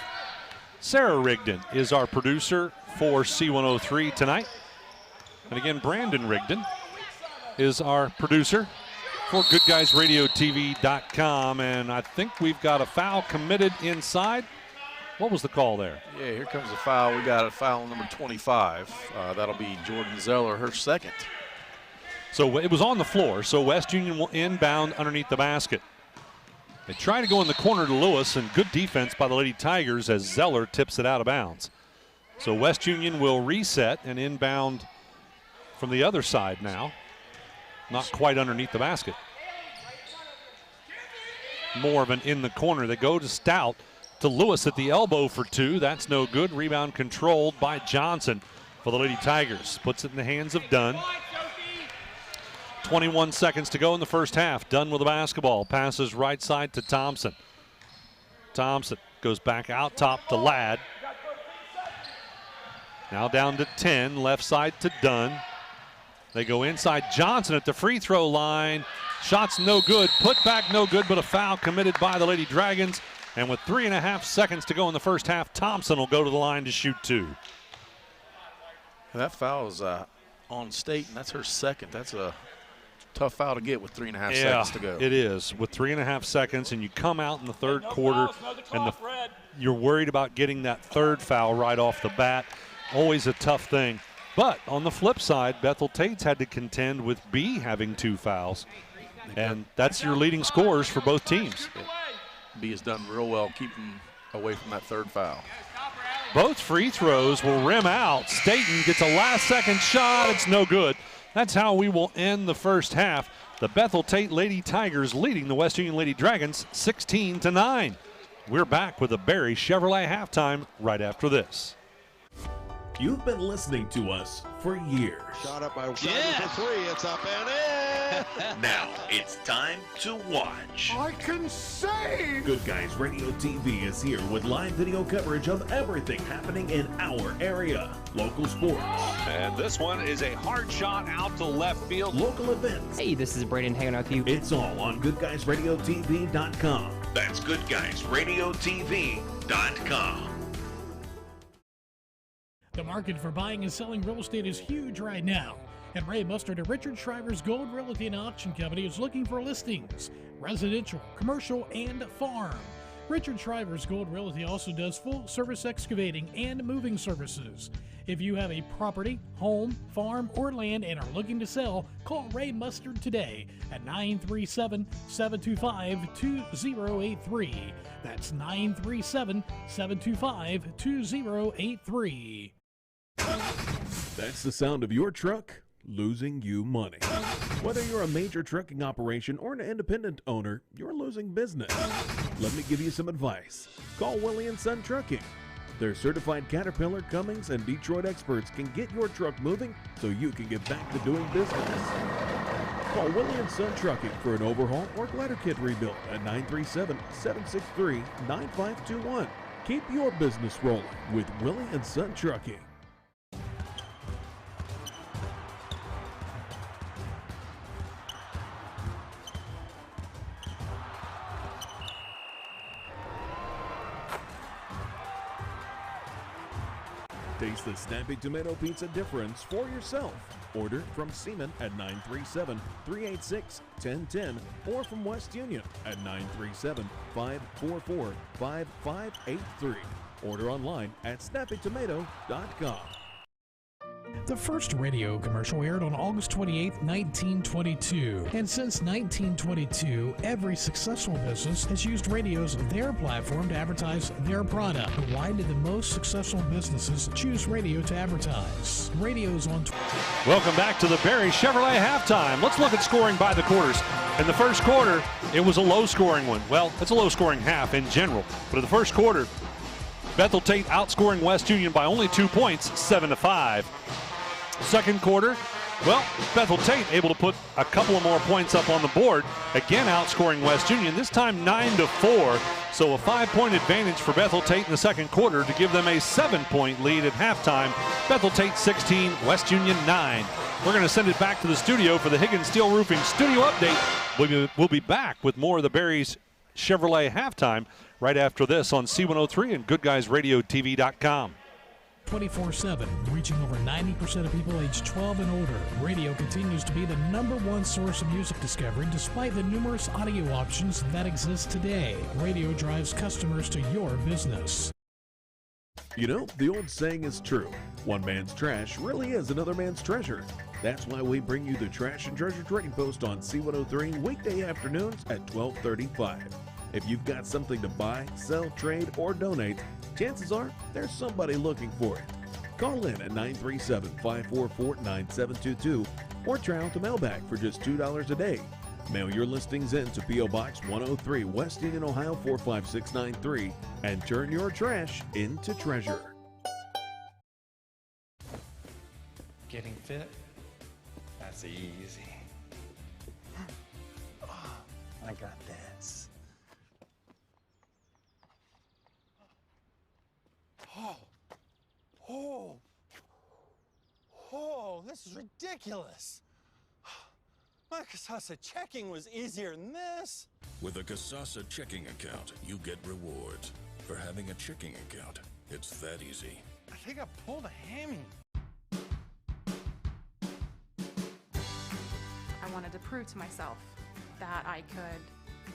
Sarah Rigdon is our producer for C103 tonight. And again, Brandon Rigdon is our producer for GoodGuysRadiotv.com, and I think we've got a foul committed inside. What was the call there? Yeah, here comes a foul. We got a foul on number 25. That'll be Jordan Zeller, her second. So it was on the floor, so West Union will inbound underneath the basket. They try to go in the corner to Lewis, and good defense by the Lady Tigers as Zeller tips it out of bounds. So West Union will reset and inbound from the other side now. Not quite underneath the basket. More of an in the corner. They go to Stout, to Lewis at the elbow for 2. That's no good. Rebound controlled by Johnson for the Lady Tigers. Puts it in the hands of Dunn. 21 seconds to go in the first half. Dunn with the basketball. Passes right side to Thompson. Thompson goes back out top to Ladd. Now down to 10. Left side to Dunn. They go inside. Johnson at the free throw line. Shots no good. Put back no good, but a foul committed by the Lady Dragons. And with 3.5 seconds to go in the first half, Thompson will go to the line to shoot 2. That foul is on Staten. That's her second. That's a tough foul to get with 3.5 seconds to go. It is. With 3.5 seconds, and you come out in the third quarter, and you're worried about getting that third foul right off the bat. Always a tough thing. But on the flip side, Bethel Tate's had to contend with B having 2 fouls. And that's your leading scorers for both teams. B has done real well keeping away from that third foul. Both free throws will rim out. Staten gets a last-second shot. It's no good. That's how we will end the first half. The Bethel Tate Lady Tigers leading the West Union Lady Dragons 16-9. We're back with a Barry Chevrolet halftime right after this. You've been listening to us for years. Shot up by for 3. It's up and in. Now it's time to watch. I can save. Good Guys Radio TV is here with live video coverage of everything happening in our area. Local sports. And this one is a hard shot out to left field. Local events. Hey, this is Braden hanging out with you. It's all on GoodGuysRadiotv.com. That's GoodGuysRadiotv.com. The market for buying and selling real estate is huge right now. And Ray Mustard at Richard Shriver's Gold Realty and Auction Company is looking for listings, residential, commercial, and farm. Richard Shriver's Gold Realty also does full-service excavating and moving services. If you have a property, home, farm, or land and are looking to sell, call Ray Mustard today at 937-725-2083. That's 937-725-2083. That's the sound of your truck losing you money. Whether you're a major trucking operation or an independent owner, you're losing business. Let me give you some advice. Call Willie & Son Trucking. Their certified Caterpillar, Cummins, and Detroit experts can get your truck moving so you can get back to doing business. Call Willie & Son Trucking for an overhaul or glider kit rebuild at 937-763-9521. Keep your business rolling with Willie & Son Trucking. Taste the snappy tomato pizza difference for yourself. Order from Seaman at 937-386-1010 or from West Union at 937-544-5583. Order online at snappytomato.com. The first radio commercial aired on August 28, 1922. And since 1922, every successful business has used radio as their platform to advertise their product. But why did the most successful businesses choose radio to advertise? Radio's on... Welcome back to the Barry Chevrolet halftime. Let's look at scoring by the quarters. In the first quarter, it was a low-scoring one. Well, it's a low-scoring half in general. But in the first quarter, Bethel Tate outscoring West Union by only 2 points, 7-5. Second quarter, well, Bethel Tate able to put a couple of more points up on the board. Again, outscoring West Union, this time 9-4. So a 5-point advantage for Bethel Tate in the second quarter to give them a 7-point lead at halftime. Bethel Tate 16, West Union 9. We're going to send it back to the studio for the Higgins Steel Roofing studio update. We'll be back with more of the Barry's Chevrolet halftime right after this on C103 and Goodguysradiotv.com. 24/7, reaching over 90% of people aged 12 and older. Radio continues to be the #1 source of music discovery despite the numerous audio options that exist today. Radio drives customers to your business. You know, the old saying is true. One man's trash really is another man's treasure. That's why we bring you the Trash and Treasure Trading Post on C103 weekday afternoons at 12:35. If you've got something to buy, sell, trade, or donate, chances are there's somebody looking for it. Call in at 937-544-9722 or try out the mailbag for just $2 a day. Mail your listings in to P.O. Box 103, West Union, Ohio 45693 and turn your trash into treasure. Getting fit? That's easy. I got this. Oh, this is ridiculous. My Casasa checking was easier than this. With a Casasa checking account, you get rewards. For having a checking account, it's that easy. I think I pulled a hammy. I wanted to prove to myself that I could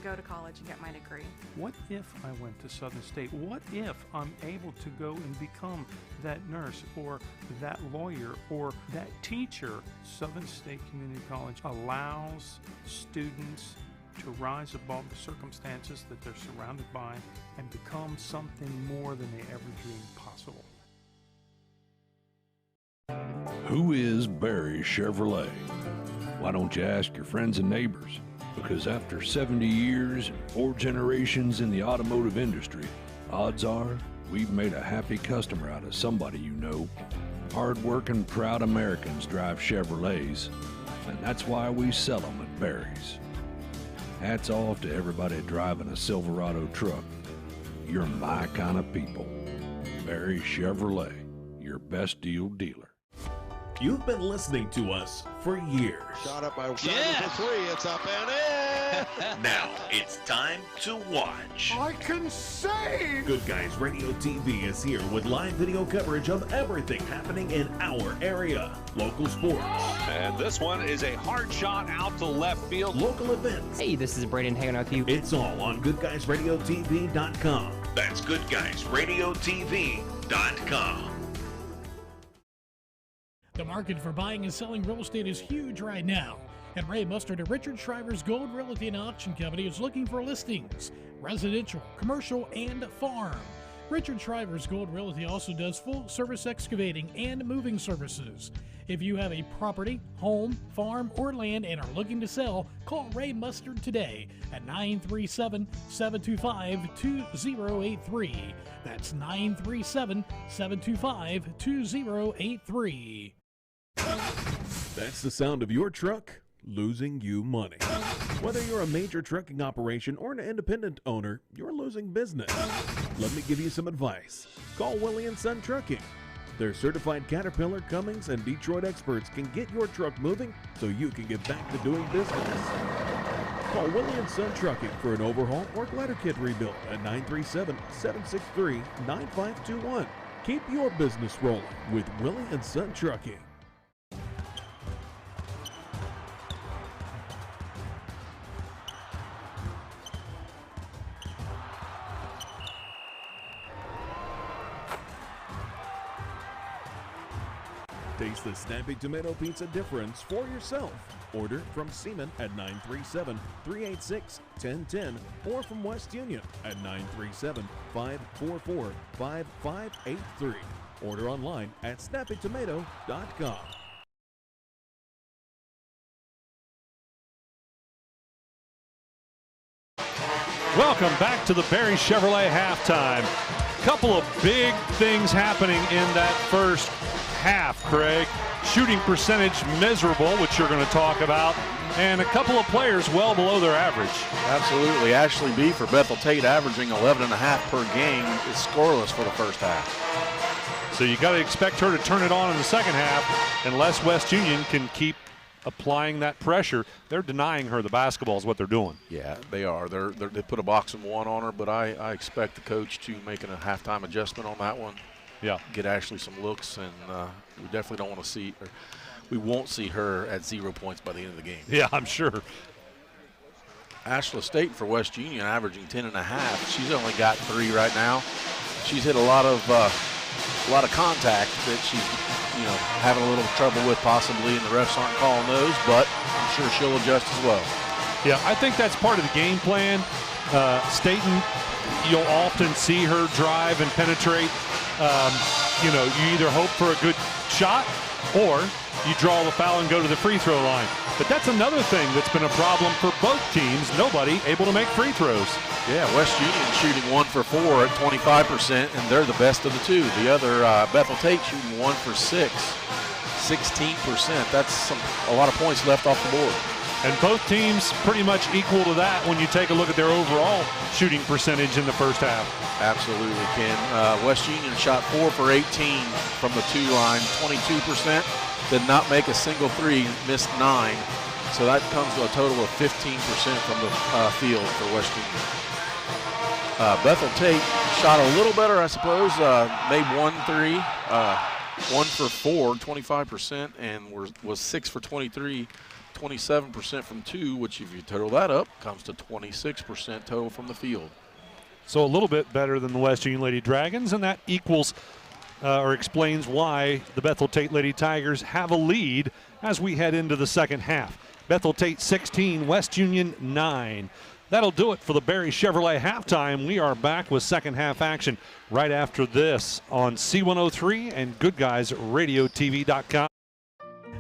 go to college and get my degree. What if I went to Southern State? What if I'm able to go and become that nurse or that lawyer or that teacher? Southern State Community College allows students to rise above the circumstances that they're surrounded by and become something more than they ever dreamed possible. Who is Barry Chevrolet? Why don't you ask your friends and neighbors? Because after 70 years and 4 generations in the automotive industry, odds are we've made a happy customer out of somebody you know. Hard-working, proud Americans drive Chevrolets, and that's why we sell them at Barry's. Hats off to everybody driving a Silverado truck. You're my kind of people. Barry Chevrolet, your best deal dealer. You've been listening to us for years. Shot up by Simon for 3. It's up and in. Now it's time to watch. I can save! Good Guys Radio TV is here with live video coverage of everything happening in our area. Local sports. And this one is a hard shot out to left field. Local events. Hey, this is Braden hanging out with you. It's all on GoodGuysRadioTV.com. That's GoodGuysRadioTV.com. The market for buying and selling real estate is huge right now. And Ray Mustard at Richard Shriver's Gold Realty and Auction Company is looking for listings, residential, commercial, and farm. Richard Shriver's Gold Realty also does full service excavating and moving services. If you have a property, home, farm, or land and are looking to sell, call Ray Mustard today at 937-725-2083. That's 937-725-2083. That's the sound of your truck losing you money. Whether you're a major trucking operation or an independent owner, you're losing business. Let me give you some advice. Call Willie & Son Trucking. Their certified Caterpillar, Cummins, and Detroit experts can get your truck moving so you can get back to doing business. Call Willie & Son Trucking for an overhaul or glider kit rebuild at 937-763-9521. Keep your business rolling with Willie & Son Trucking. Taste the Snappy Tomato Pizza difference for yourself. Order from Seaman at 937-386-1010 or from West Union at 937-544-5583. Order online at snappytomato.com. Welcome back to the Barry Chevrolet halftime. Couple of big things happening in that first half, Craig. Shooting percentage miserable, which you're going to talk about, and a couple of players well below their average. Absolutely. Ashley B for Bethel Tate averaging 11.5 per game is scoreless for the first half. So you got to expect her to turn it on in the second half unless West Union can keep applying that pressure. They're denying her the basketball is what they're doing. Yeah, they are. They put a box and one on her, but I expect the coach to make a halftime adjustment on that one. Yeah, get Ashley some looks, and we definitely don't want to see, or we won't see her at 0 points by the end of the game. Yeah, I'm sure. Ashla State for West Union averaging 10.5. She's only got 3 right now. She's hit a lot of contact that she's having a little trouble with possibly, and the refs aren't calling those, but I'm sure she'll adjust as well. Yeah, I think that's part of the game plan. Staten, you'll often see her drive and penetrate. You either hope for a good shot or you draw the foul and go to the free throw line. But that's another thing that's been a problem for both teams. Nobody able to make free throws. Yeah, West Union shooting 1 for 4 at 25%, and they're the best of the two. The other, Bethel Tate shooting 1 for 6, 16%. That's a lot of points left off the board. And both teams pretty much equal to that when you take a look at their overall shooting percentage in the first half. Absolutely, Ken. West Union shot 4 for 18 from the 2 line, 22%. Did not make a single 3, missed 9. So that comes to a total of 15% from the field for West Union. Bethel Tate shot a little better, I suppose. Made 1 3, 1 for 4, 25%, and was 6 for 23. 27% from 2, which if you total that up, comes to 26% total from the field. So a little bit better than the West Union Lady Dragons, and that equals or explains why the Bethel Tate Lady Tigers have a lead as we head into the second half. Bethel Tate 16, West Union 9. That'll do it for the Barry Chevrolet halftime. We are back with second half action right after this on C103 and GoodGuysRadiotv.com.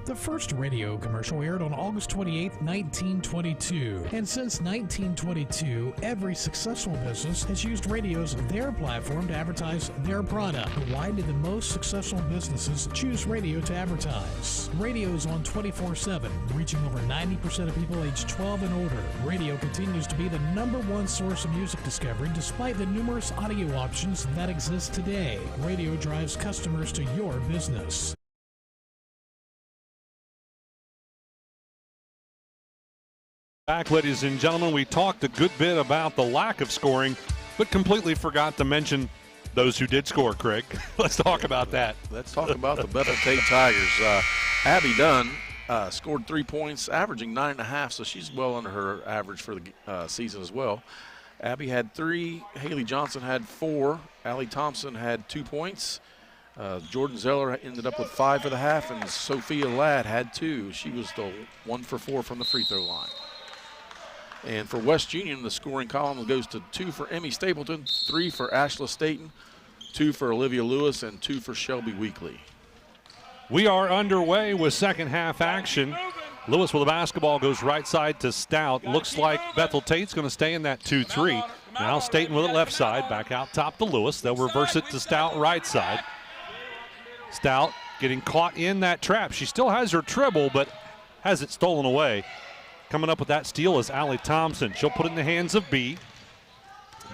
The first radio commercial aired on August 28, 1922. And since 1922, every successful business has used radio as their platform to advertise their product. But why did the most successful businesses choose radio to advertise? Radio is on 24/7, reaching over 90% of people aged 12 and older. Radio continues to be the #1 source of music discovery despite the numerous audio options that exist today. Radio drives customers to your business. Back, ladies and gentlemen, we talked a good bit about the lack of scoring, but completely forgot to mention those who did score, Craig. Let's talk about that. Let's talk about the Bethel Tate Tigers. Abby Dunn scored 3 points, averaging 9.5, so she's well under her average for the season as well. Abby had 3, Haley Johnson had 4, Allie Thompson had 2 points. Jordan Zeller ended up with 5 for the half, and Sophia Ladd had 2. She was the 1 for 4 from the free throw line. And for West Union, the scoring column goes to 2 for Emmy Stapleton, 3 for Ashla Staten, 2 for Olivia Lewis, and 2 for Shelby Weekly. We are underway with second half action. Lewis with the basketball goes right side to Stout. Looks like Bethel Tate's going to stay in that 2-3. Now Staten with it left side, back out top to Lewis. They'll reverse it to Stout right side. Stout getting caught in that trap. She still has her dribble, but has it stolen away. Coming up with that steal is Allie Thompson. She'll put it in the hands of B.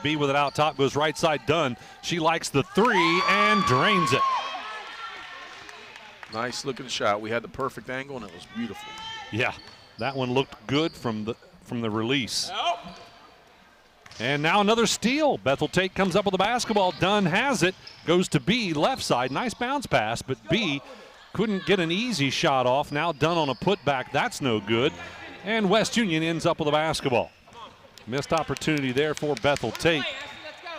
B with it out top, goes right side, Dunn. She likes the 3 and drains it. Nice looking shot. We had the perfect angle, and it was beautiful. Yeah, that one looked good from the release. And now another steal. Bethel Tate comes up with the basketball. Dunn has it, goes to B, left side. Nice bounce pass, but B couldn't get an easy shot off. Now Dunn on a putback. That's no good. And West Union ends up with the basketball. Missed opportunity there for Bethel Tate.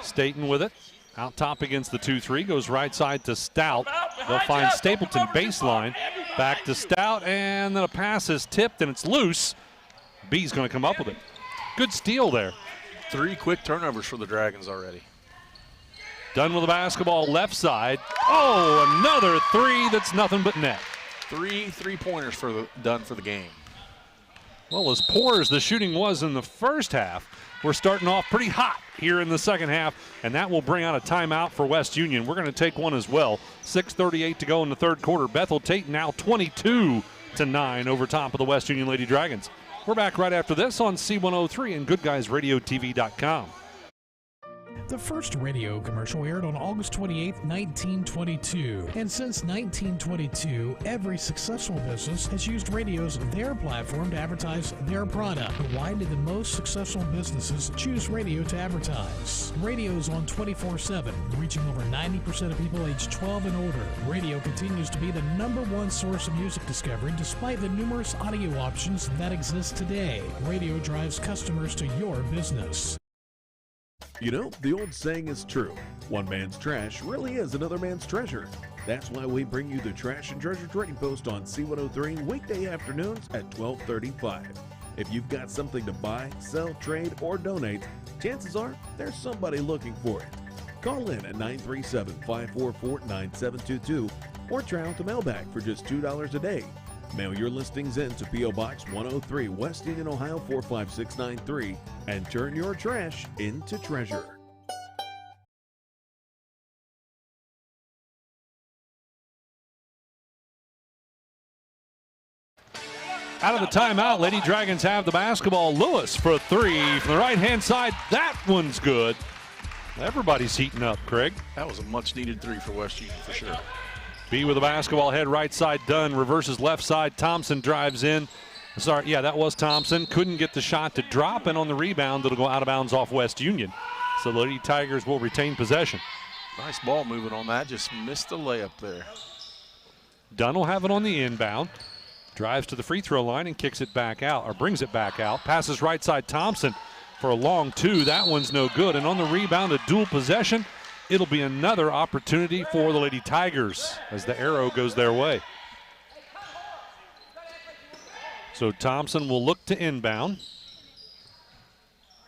Staten with it. Out top against the 2-3. Goes right side to Stout. They'll find Stapleton baseline. Back to Stout. And then a pass is tipped and it's loose. B's going to come up with it. Good steal there. 3 quick turnovers for the Dragons already. Dunn with the basketball left side. Oh, another 3 that's nothing but net. 3 3-pointers for Dunn for the game. Well, as poor as the shooting was in the first half, we're starting off pretty hot here in the second half, and that will bring out a timeout for West Union. We're going to take one as well. 6:38 to go in the third quarter. Bethel Tate now 22-9 over top of the West Union Lady Dragons. We're back right after this on C103 and GoodGuysRadiotv.com. The first radio commercial aired on August 28, 1922. And since 1922, every successful business has used radio as their platform to advertise their product. But why did the most successful businesses choose radio to advertise? Radio is on 24/7, reaching over 90% of people aged 12 and older. Radio continues to be the #1 source of music discovery despite the numerous audio options that exist today. Radio drives customers to your business. You know, the old saying is true. One man's trash really is another man's treasure. That's why we bring you the Trash and Treasure Trading Post on C103 weekday afternoons at 12:35. If you've got something to buy, sell, trade, or donate, chances are there's somebody looking for it. Call in at 937-544-9722 or try out the mailbag for just $2 a day. Mail your listings in to P.O. Box 103, West Union, Ohio 45693, and turn your trash into treasure. Out of the timeout, Lady Dragons have the basketball. Lewis for 3 from the right-hand side. That one's good. Everybody's heating up, Craig. That was a much-needed 3 for West Union for sure. B with the basketball, head right side, Dunn, reverses left side. Thompson drives in. Sorry, yeah, that was Thompson. Couldn't get the shot to drop, and on the rebound, it'll go out of bounds off West Union. So the Lady Tigers will retain possession. Nice ball movement on that. Just missed the layup there. Dunn will have it on the inbound. Drives to the free throw line and kicks it back out, or brings it back out. Passes right side, Thompson for a long 2. That one's no good. And on the rebound, a dual possession. It'll be another opportunity for the Lady Tigers as the arrow goes their way. So Thompson will look to inbound.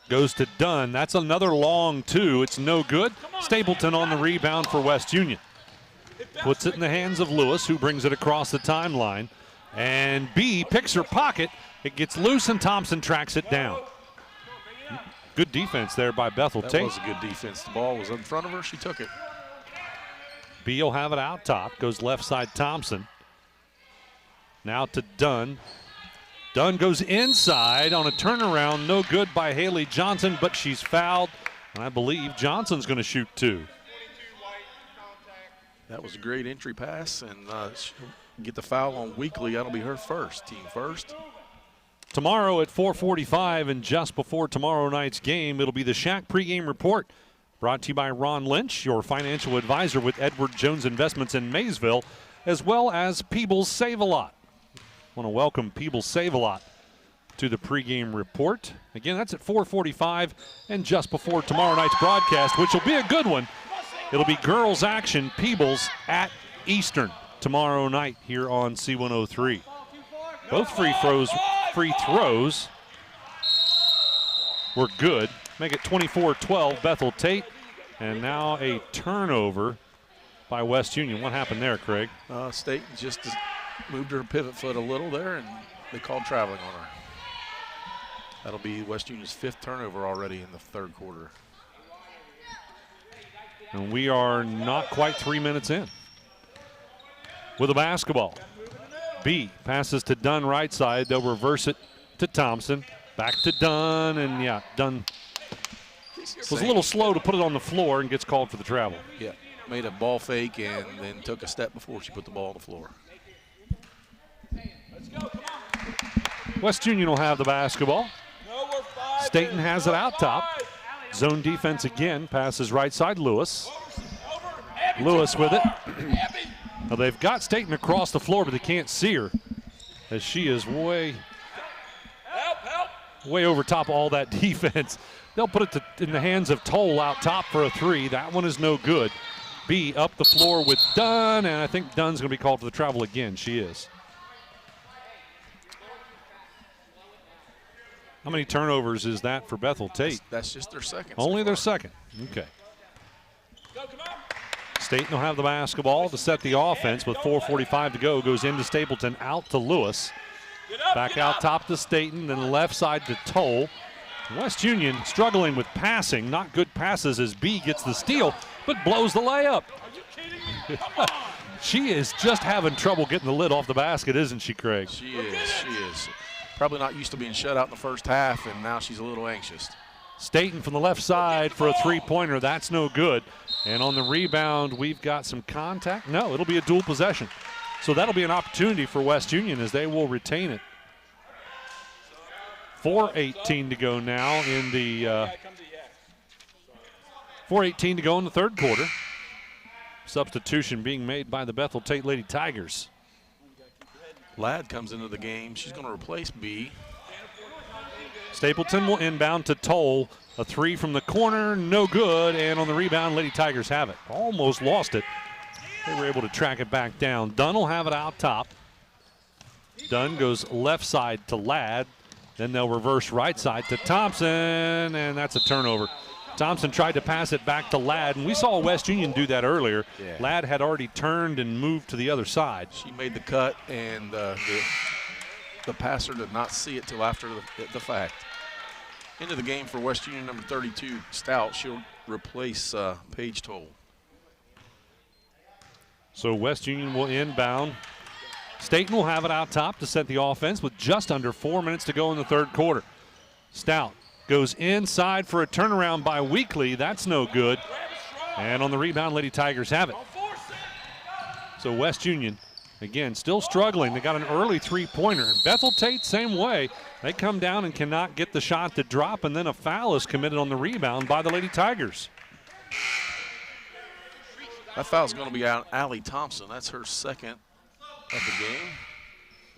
Goes to Dunn. That's another long 2. It's no good. Stapleton on the rebound for West Union. Puts it in the hands of Lewis, who brings it across the timeline. And B picks her pocket. It gets loose, and Thompson tracks it down. Good defense there by Bethel Tate. That was a good defense. The ball was in front of her. She took it. B will have it out top. Goes left side, Thompson. Now to Dunn. Dunn goes inside on a turnaround. No good by Haley Johnson, but she's fouled. And I believe Johnson's going to shoot 2. That was a great entry pass, and she'll get the foul on Weekly. That'll be her first, team first. Tomorrow at 4:45 and just before tomorrow night's game, it'll be the Shack pregame report brought to you by Ron Lynch, your financial advisor with Edward Jones Investments in Maysville, as well as Peebles Save-A-Lot. I want to welcome Peebles Save-A-Lot to the pregame report. Again, that's at 4:45 and just before tomorrow night's broadcast, which will be a good one. It'll be girls action, Peebles at Eastern tomorrow night here on C103. Both free throws were good. Make it 24-12 Bethel Tate. And now a turnover by West Union. What happened there, Craig? State just moved her pivot foot a little there, and they called traveling on her. That'll be West Union's 5th turnover already in the 3rd quarter. And we are not quite 3 minutes in. With a basketball. B passes to Dunn right side. They'll reverse it to Thompson. Back to Dunn, and yeah, Dunn was a little slow to put it on the floor and gets called for the travel. Yeah, made a ball fake and then took a step before she put the ball on the floor. West Union will have the basketball. Staten has it out top. Zone defense again, passes right side, Lewis. Lewis with it. Now they've got Staten across the floor, but they can't see her as she is way over top of all that defense. They'll put it in the hands of Toll out top for a 3. That one is no good. B up the floor with Dunn, and I think Dunn's going to be called for the travel again. She is. How many turnovers is that for Bethel Tate? That's just their 2nd. Only their 2nd. Okay. Staten will have the basketball to set the offense with 4:45 to go. Goes into Stapleton, out to Lewis. Back out top to Staten, then left side to Toll. West Union struggling with passing. Not good passes as B gets the steal, but blows the layup. She is just having trouble getting the lid off the basket, isn't she, Craig? She is. Probably not used to being shut out in the first half, and now she's a little anxious. Staten from the left side for a 3-pointer. That's no good. And on the rebound, we've got some contact. No, it'll be a dual possession. So that'll be an opportunity for West Union as they will retain it. 4:18 to go now in the 4:18 to go in the 3rd quarter. Substitution being made by the Bethel Tate Lady Tigers. Ladd comes into the game. She's going to replace B. Stapleton will inbound to Toll. A 3 from the corner, no good. And on the rebound, Lady Tigers have it. Almost lost it. They were able to track it back down. Dunn will have it out top. Dunn goes left side to Ladd. Then they'll reverse right side to Thompson, and that's a turnover. Thompson tried to pass it back to Ladd, and we saw West Union do that earlier. Yeah. Ladd had already turned and moved to the other side. She made the cut, and the passer did not see it till after the fact. Into the game for West Union, number 32, Stout. She'll replace Paige Toll. So West Union will inbound. Staten will have it out top to set the offense with just under 4 minutes to go in the 3rd quarter. Stout goes inside for a turnaround by Weekly. That's no good. And on the rebound, Lady Tigers have it. So West Union, again, still struggling. They got an early 3-pointer. Bethel Tate, same way. They come down and cannot get the shot to drop, and then a foul is committed on the rebound by the Lady Tigers. That foul's going to be out Allie Thompson. That's her 2nd of the game.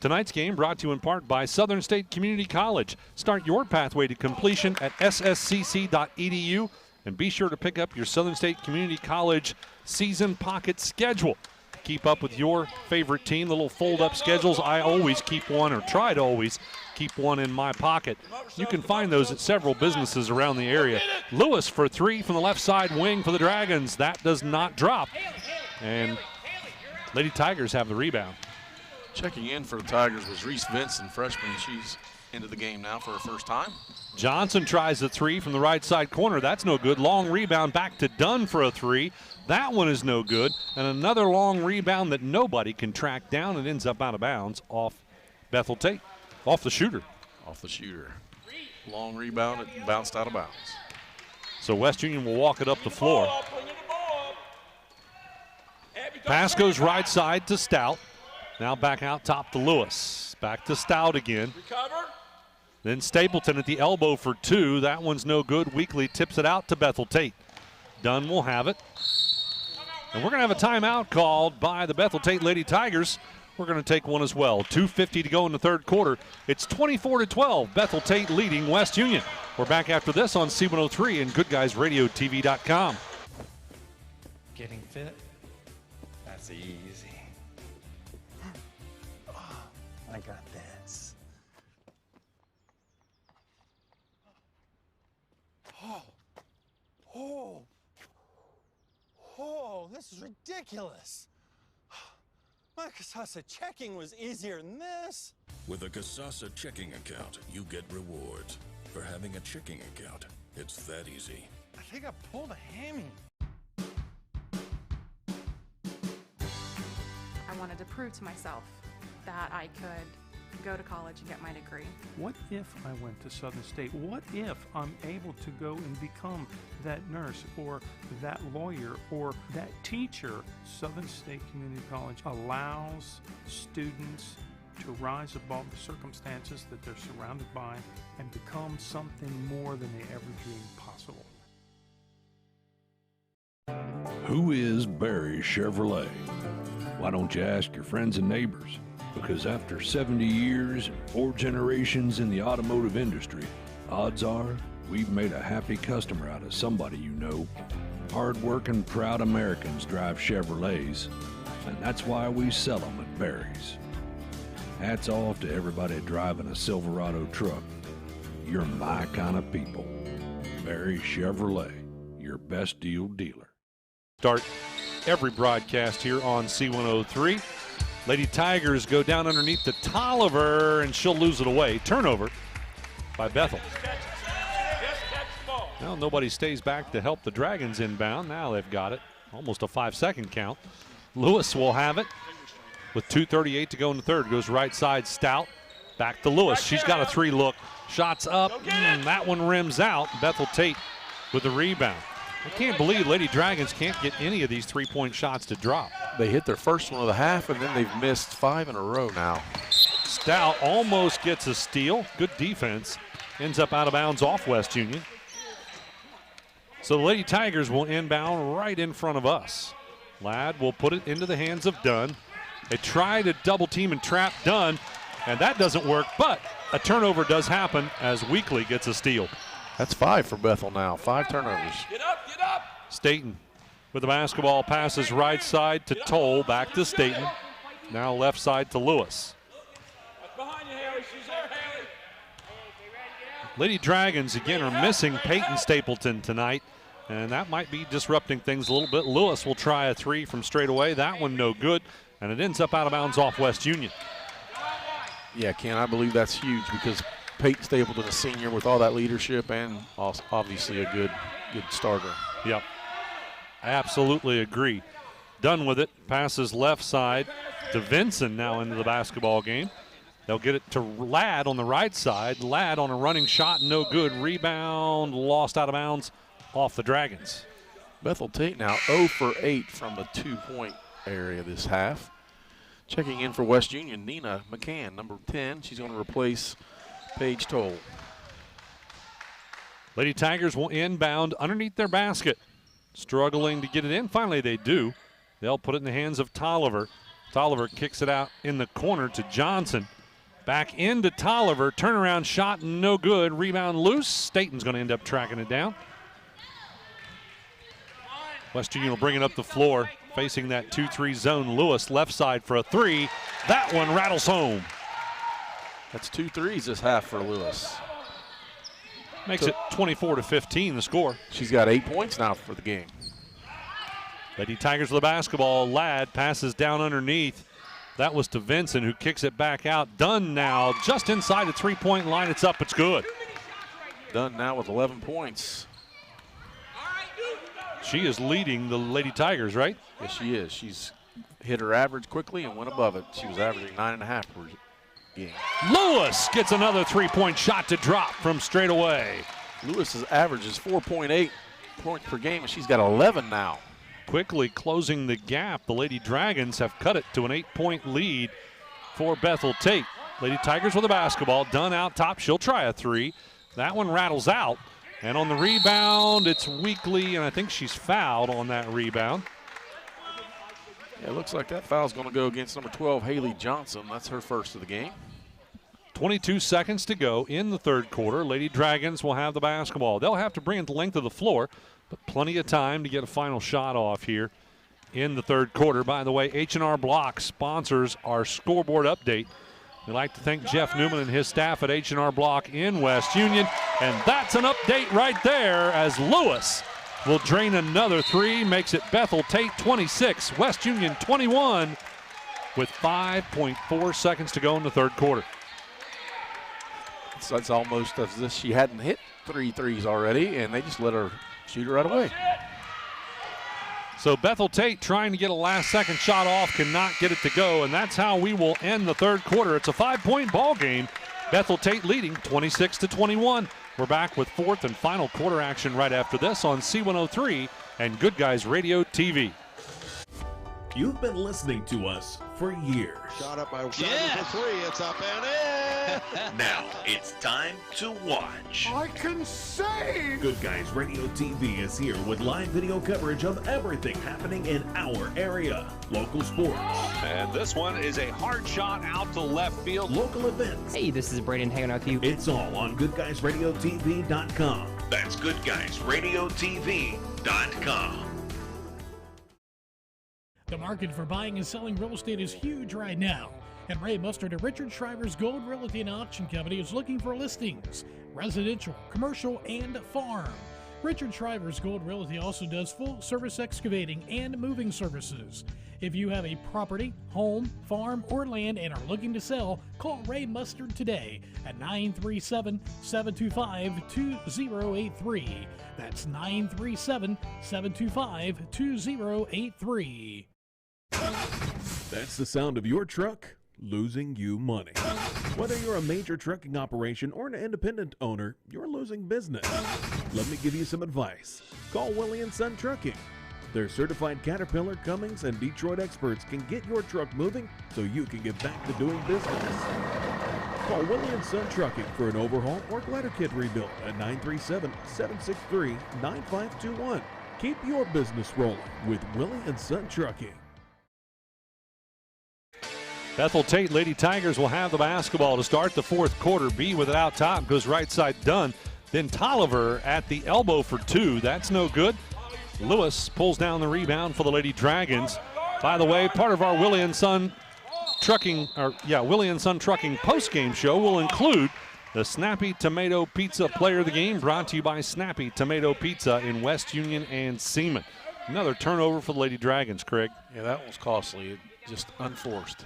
Tonight's game brought to you in part by Southern State Community College. Start your pathway to completion at sscc.edu and be sure to pick up your Southern State Community College season pocket schedule. Keep up with your favorite team, the little fold-up schedules. I always keep one, or try to always keep one in my pocket. You can find those at several businesses around the area. Lewis for 3 from the left side wing for the Dragons. That does not drop. And Lady Tigers have the rebound. Checking in for the Tigers was Reese Vinson, freshman. She's into the game now for her first time. Johnson tries the 3 from the right side corner. That's no good. Long rebound back to Dunn for a 3. That one is no good. And another long rebound that nobody can track down. It ends up out of bounds off Bethel Tate. Off the shooter. Off the shooter. Long rebound. It bounced out of bounds. So West Union will walk it up the floor. Pass goes right side to Stout. Now back out top to Lewis. Back to Stout again. Then Stapleton at the elbow for two. That one's no good. Weekly tips it out to Bethel Tate. Dunn will have it. And we're going to have a timeout called by the Bethel Tate Lady Tigers. We're going to take one as well. 2:50 to go in the third quarter. It's 24-12. Bethel Tate leading West Union. We're back after this on C103 and GoodGuysRadiotv.com. Getting fit? That's easy. I got this. Oh, this is ridiculous. My Casasa checking was easier than this. With a Casasa checking account, you get rewards. For having a checking account, it's that easy. I think I pulled a hammy. I wanted to prove to myself that I could go to college and get my degree. What if I went to Southern State? What if I'm able to go and become that nurse or that lawyer or that teacher? Southern State Community College allows students to rise above the circumstances that they're surrounded by and become something more than they ever dreamed possible. Who is Barry Chevrolet? Why don't you ask your friends and neighbors? Because after 70 years and 4 generations in the automotive industry, odds are we've made a happy customer out of somebody you know. Hard-working, proud Americans drive Chevrolets, and that's why we sell them at Barry's. Hats off to everybody driving a Silverado truck. You're my kind of people. Barry Chevrolet, your best deal dealer. Start every broadcast here on C103. Lady Tigers go down underneath to Tolliver, and she'll lose it away. Turnover by Bethel. Well, nobody stays back to help the Dragons inbound. Now they've got it. Almost a 5-second count. Lewis will have it with 2:38 to go in the third. Goes right side, Stout. Back to Lewis. She's got a 3-look. Shots up. That one rims out. Bethel Tate with the rebound. I can't believe Lady Dragons can't get any of these three-point shots to drop. They hit their first one of the half, and then they've missed 5 in a row now. Stout almost gets a steal. Good defense. Ends up out of bounds off West Union. So the Lady Tigers will inbound right in front of us. Ladd will put it into the hands of Dunn. They try to double team and trap Dunn, and that doesn't work, but a turnover does happen as Weekly gets a steal. That's 5 for Bethel now, 5 turnovers. Get up, get up. Staten with the basketball, passes right side to Toll, back to Staten. Now left side to Lewis. Behind you, Haley. She's there, Haley. Lady Dragons again are missing Peyton Stapleton tonight, and that might be disrupting things a little bit. Lewis will try a 3 from straight away. That one no good, and it ends up out of bounds off West Union. Yeah, Ken, I believe that's huge because Peyton Stapleton, a senior with all that leadership and also obviously a good starter. Yep, I absolutely agree. Done with it, passes left side to Vinson now into the basketball game. They'll get it to Ladd on the right side. Ladd on a running shot, no good. Rebound, lost out of bounds off the Dragons. Bethel Tate now 0 for 8 from the 2-point area this half. Checking in for West Union, Nina McCann, number 10. She's going to replace Paige Toll. Lady Tigers will inbound underneath their basket. Struggling to get it in. Finally they do. They'll put it in the hands of Tolliver. Tolliver kicks it out in the corner to Johnson. Back into Tolliver. Turnaround shot, no good. Rebound loose. Staten's going to end up tracking it down. West Union will bring it up the floor. Facing that 2-3 zone. Lewis left side for a 3. That one rattles home. That's 2 threes this half for Lewis. Makes it 24-15 the score. She's got 8 points now for the game. Lady Tigers with the basketball. Ladd passes down underneath. That was to Vincent, who kicks it back out. Dunn now just inside the 3-point line. It's up. It's good. Dunn now with 11 points. She is leading the Lady Tigers, right? Yes, she is. She's hit her average quickly and went above it. She was averaging 9.5 per game. Lewis gets another 3-point shot to drop from straight away. Lewis's average is 4.8 points per game, and she's got 11 now. Quickly closing the gap. The Lady Dragons have cut it to an 8-point lead for Bethel Tate. Lady Tigers with the basketball. Dunn out top. She'll try a three. That one rattles out. And on the rebound, it's Weekly, and I think she's fouled on that rebound. Yeah, it looks like that foul's going to go against number 12, Haley Johnson. That's her first of the game. 22 seconds to go in the third quarter. Lady Dragons will have the basketball. They'll have to bring it the length of the floor, but plenty of time to get a final shot off here in the third quarter. By the way, H&R Block sponsors our scoreboard update. We'd like to thank Jeff Newman and his staff at H&R Block in West Union. And that's an update right there as Lewis will drain another three, makes it Bethel Tate 26, West Union 21 with 5.4 seconds to go in the third quarter. So it's almost as if she hadn't hit 3 threes already, and they just let her shoot her right away. So Bethel Tate trying to get a last-second shot off, cannot get it to go, and that's how we will end the third quarter. It's a 5-point ball game. Bethel Tate leading 26-21. We're back with fourth and final quarter action right after this on C103 and Good Guys Radio TV. You've been listening to us for years. Shot up by Simon for three. It's up and in. Now it's time to watch. I can save. Good Guys Radio TV is here with live video coverage of everything happening in our area. Local sports. And this one is a hard shot out to left field. Local events. Hey, this is Braden hanging out with you. It's all on GoodGuysRadioTV.com. That's GoodGuysRadiotv.com. The market for buying and selling real estate is huge right now. And Ray Mustard at Richard Shriver's Gold Realty and Auction Company is looking for listings, residential, commercial, and farm. Richard Shriver's Gold Realty also does full service excavating and moving services. If you have a property, home, farm, or land and are looking to sell, call Ray Mustard today at 937-725-2083. That's 937-725-2083. That's the sound of your truck losing you money. Whether you're a major trucking operation or an independent owner, you're losing business. Let me give you some advice. Call Willie & Son Trucking. Their certified Caterpillar, Cummins, and Detroit experts can get your truck moving so you can get back to doing business. Call Willie & Son Trucking for an overhaul or glider kit rebuild at 937-763-9521. Keep your business rolling with Willie & Son Trucking. Bethel Tate Lady Tigers will have the basketball to start the fourth quarter. B with it out top, goes right side Dunn. Then Tolliver at the elbow for two. That's no good. Lewis pulls down the rebound for the Lady Dragons. By the way, part of our Willie & Son Trucking, Willie & Son Trucking post-game show will include the Snappy Tomato Pizza Player of the Game, brought to you by Snappy Tomato Pizza in West Union and Seaman. Another turnover for the Lady Dragons, Craig. Yeah, that one was costly, just unforced.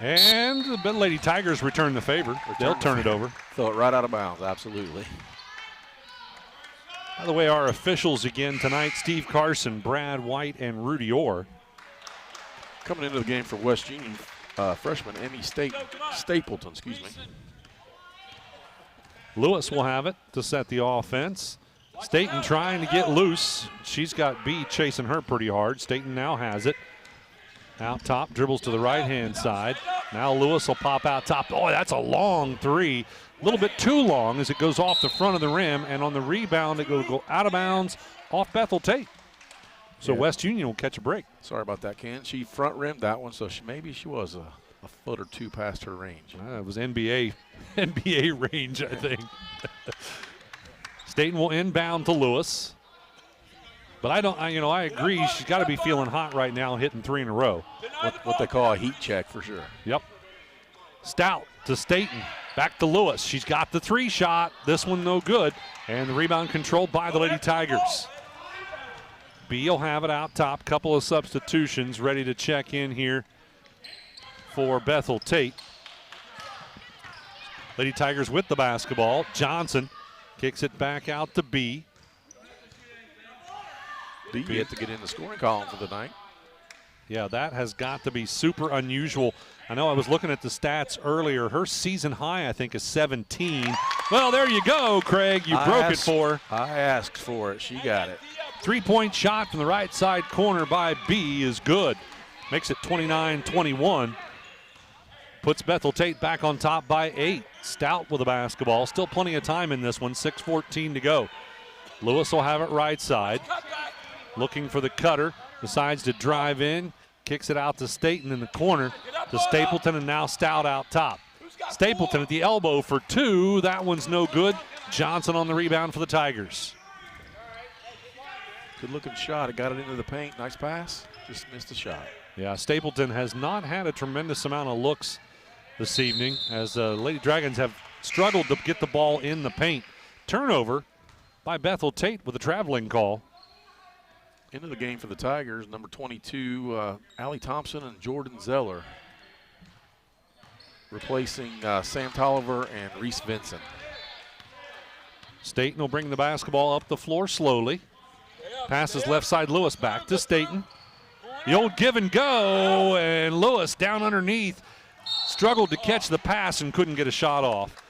And the Lady Tigers return the favor. They'll turn it over. Throw it right out of bounds, absolutely. By the way, our officials again tonight, Steve Carson, Brad White, and Rudy Orr. Coming into the game for West Union, freshman Emmy Stapleton, excuse me. Lewis will have it to set the offense. Staten trying to get loose. She's got B chasing her pretty hard. Staten now has it. Out top, dribbles to the right-hand side. Now Lewis will pop out top. Oh, that's a long three. A little bit too long as it goes off the front of the rim, and on the rebound, it will go out of bounds off Bethel Tate. So yeah. West Union will catch a break. Sorry about that, Ken. She front rimmed that one, so maybe she was a foot or two past her range. It was NBA range, I think. Staten will inbound to Lewis. But I agree. She's got to be feeling hot right now, hitting three in a row. What they call a heat check for sure. Yep. Stout to Staten. Back to Lewis. She's got the three shot. This one no good. And the rebound controlled by the Lady Tigers. B will have it out top. Couple of substitutions ready to check in here for Bethel Tate. Lady Tigers with the basketball. Johnson kicks it back out to B. B yet to get in the scoring column for the night. Yeah, that has got to be super unusual. I know I was looking at the stats earlier. Her season high, I think, is 17. Well, there you go, Craig. You broke it for her. I asked for it. She got it. Three-point shot from the right side corner by B is good. Makes it 29-21. puts Bethel Tate back on top by 8. Stout with the basketball. Still plenty of time in this one. 6:14 to go. Lewis will have it right side. Looking for the cutter. Decides to drive in. Kicks it out to Staten in the corner to Stapleton, and now Stout out top. Stapleton at the elbow for 2. That one's no good. Johnson on the rebound for the Tigers. Good looking shot. It got it into the paint. Nice pass. Just missed the shot. Yeah, Stapleton has not had a tremendous amount of looks this evening as Lady Dragons have struggled to get the ball in the paint. Turnover by Bethel Tate with a traveling call. Into the game for the Tigers, number 22, Allie Thompson and Jordan Zeller. Replacing Sam Tolliver and Reese Vinson. Staten will bring the basketball up the floor slowly. Passes left side, Lewis back to Staten. The old give and go, and Lewis down underneath. Struggled to catch the pass and couldn't get a shot off.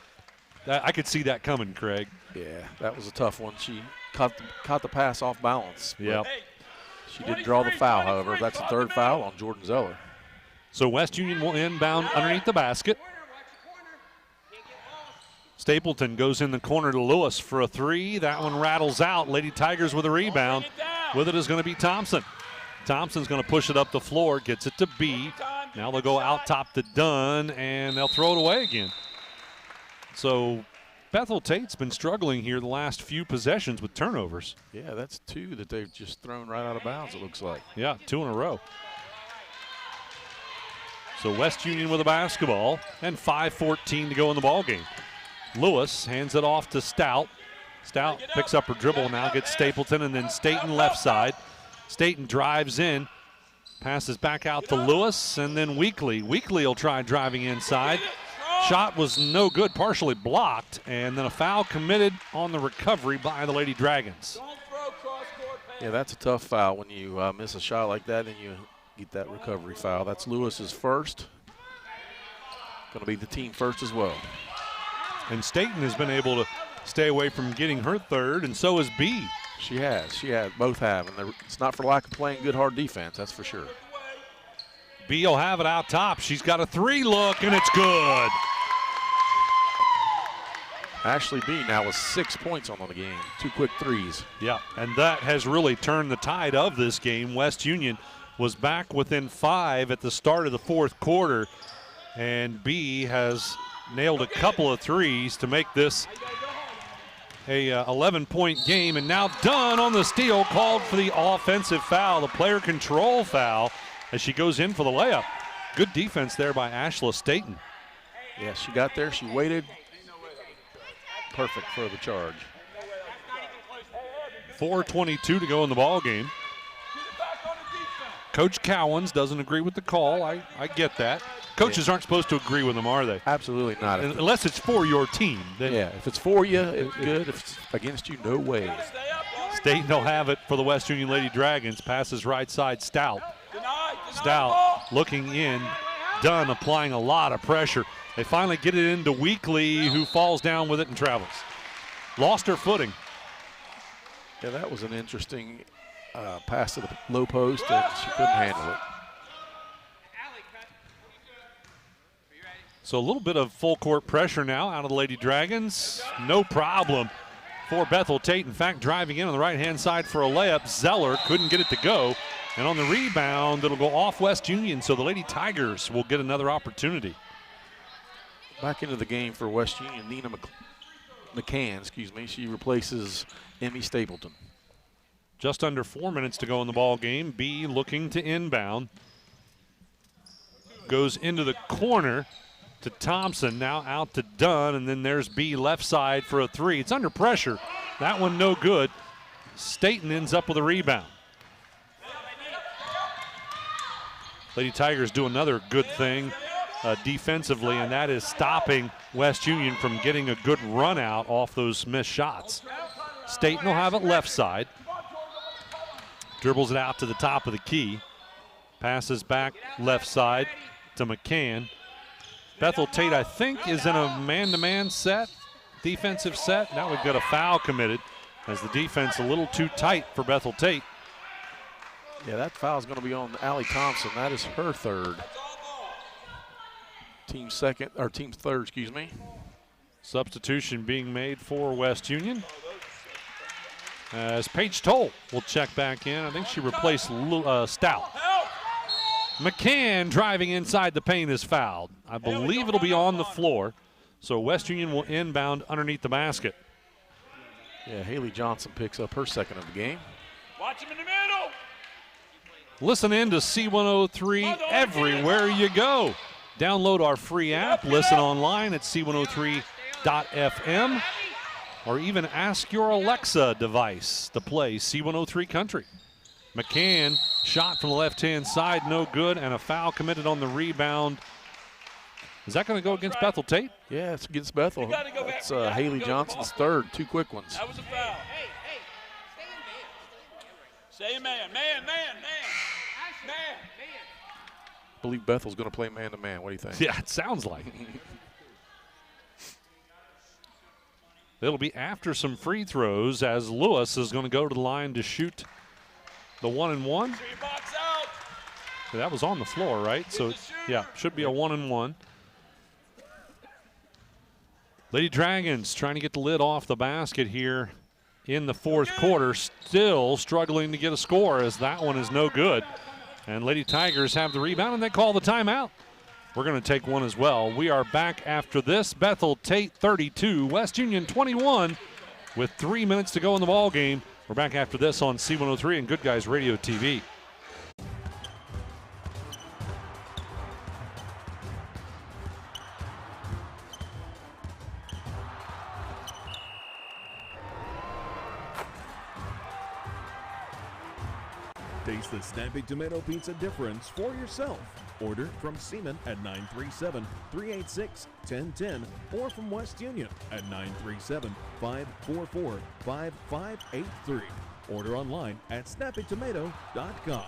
I could see that coming, Craig. Yeah, that was a tough one. She caught the pass off balance. Yep. She did draw the foul, however. That's the 3rd foul on Jordan Zeller. So West Union will inbound underneath the basket. Stapleton goes in the corner to Lewis for a 3. That one rattles out. Lady Tigers with a rebound. With it is going to be Thompson. Thompson's going to push it up the floor, gets it to B. Now they'll go out top to Dunn, and they'll throw it away again. So Bethel Tate's been struggling here the last few possessions with turnovers. Yeah, that's 2 that they've just thrown right out of bounds, it looks like. Yeah, 2 in a row. So West Union with a basketball and 5:14 to go in the ball game. Lewis hands it off to Stout. Stout picks up her dribble, now gets Stapleton, and then Staten left side. Staten drives in, passes back out to Lewis, and then Weekly. Weekly will try driving inside. Shot was no good, partially blocked, and then a foul committed on the recovery by the Lady Dragons. Yeah, that's a tough foul when you miss a shot like that and you get that recovery foul. That's Lewis's first. Going to be the team first as well. And Staten has been able to stay away from getting her 3rd, and so has B. She has. Both have. And it's not for lack of playing good, hard defense, that's for sure. B will have it out top. She's got a 3 look, and it's good. Ashley B now with 6 points on the game. 2 quick 3s. Yeah, and that has really turned the tide of this game. West Union was back within 5 at the start of the 4th quarter, and B has nailed a couple of 3s to make this a 11-point game. And now Dunn on the steal, called for the offensive foul, the player control foul, as she goes in for the layup. Good defense there by Ashla Staten. Yeah, she got there, she waited. Perfect for the charge. 4:22 to go in the ball game. Coach Cowens doesn't agree with the call. I get that. Coaches aren't supposed to agree with them, are they? Absolutely not. Unless it's for your team. Then yeah, if it's for you, it's good. If it's against you, no way. Staten will have it for the West Union Lady Dragons. Passes right side, Stout. Stout looking in. Dunn applying a lot of pressure. They finally get it into Weekly, who falls down with it and travels. Lost her footing. Yeah, that was an interesting pass to the low post, and she couldn't handle it. So a little bit of full court pressure now out of the Lady Dragons. No problem for Bethel Tate. In fact, driving in on the right-hand side for a layup. Zeller couldn't get it to go. And on the rebound, it'll go off West Union, so the Lady Tigers will get another opportunity. Back into the game for West Union, Nina McCann, she replaces Emmy Stapleton. Just under 4 minutes to go in the ball game. B looking to inbound. Goes into the corner to Thompson, now out to Dunn, and then there's B left side for a 3. It's under pressure. That one no good. Staten ends up with a rebound. Lady Tigers do another good thing defensively, and that is stopping West Union from getting a good run out off those missed shots. Staten will have it left side. Dribbles it out to the top of the key. Passes back left side to McCann. Bethel Tate, I think, is in a man-to-man set, defensive set. Now we've got a foul committed as the defense a little too tight for Bethel Tate. Yeah, that foul is going to be on Allie Thompson. That is her 3rd. Team second, or team third, excuse me. Substitution being made for West Union, as Paige Toll will check back in. I think she replaced Stout. McCann driving inside the paint is fouled. I believe it'll be on the floor, so West Union will inbound underneath the basket. Yeah, Haley Johnson picks up her second of the game. Watch him in the middle. Listen in to C103 everywhere you go. Download our free app, listen online at C103.fm, or even ask your Alexa device to play C103 Country. McCann, shot from the left-hand side, no good, and a foul committed on the rebound. Is that going to go against Bethel Tate? Yeah, it's against Bethel. That's Haley Johnson's third, two quick ones. That was a foul. Hey, stay in man. Man. I believe Bethel's going to play man-to-man. What do you think? Yeah, it sounds like it. It'll be after some free throws, as Lewis is going to go to the line to shoot the 1-and-1. That was on the floor, right? So, yeah, should be a 1-and-1. Lady Dragons trying to get the lid off the basket here in the fourth quarter, still struggling to get a score, as that one is no good. And Lady Tigers have the rebound, and they call the timeout. We're going to take one as well. We are back after this. Bethel Tate 32, West Union 21, with 3 minutes to go in the ball game. We're back after this on C103 and Good Guys Radio TV. Taste the Snappy Tomato Pizza difference for yourself. Order from Seaman at 937-386-1010 or from West Union at 937-544-5583. Order online at snappytomato.com.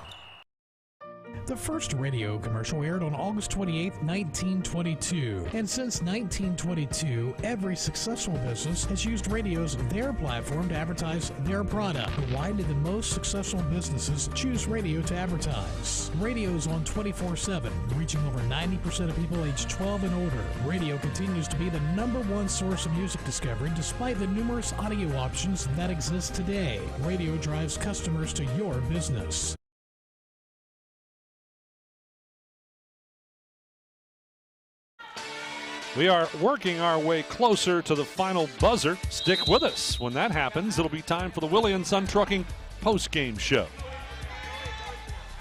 The first radio commercial aired on August 28, 1922. And since 1922, every successful business has used radio as their platform to advertise their product. But why did the most successful businesses choose radio to advertise? Radio is on 24/7, reaching over 90% of people aged 12 and older. Radio continues to be the #1 source of music discovery despite the numerous audio options that exist today. Radio drives customers to your business. We are working our way closer to the final buzzer. Stick with us. When that happens, it'll be time for the Willie & Son Trucking post-game show.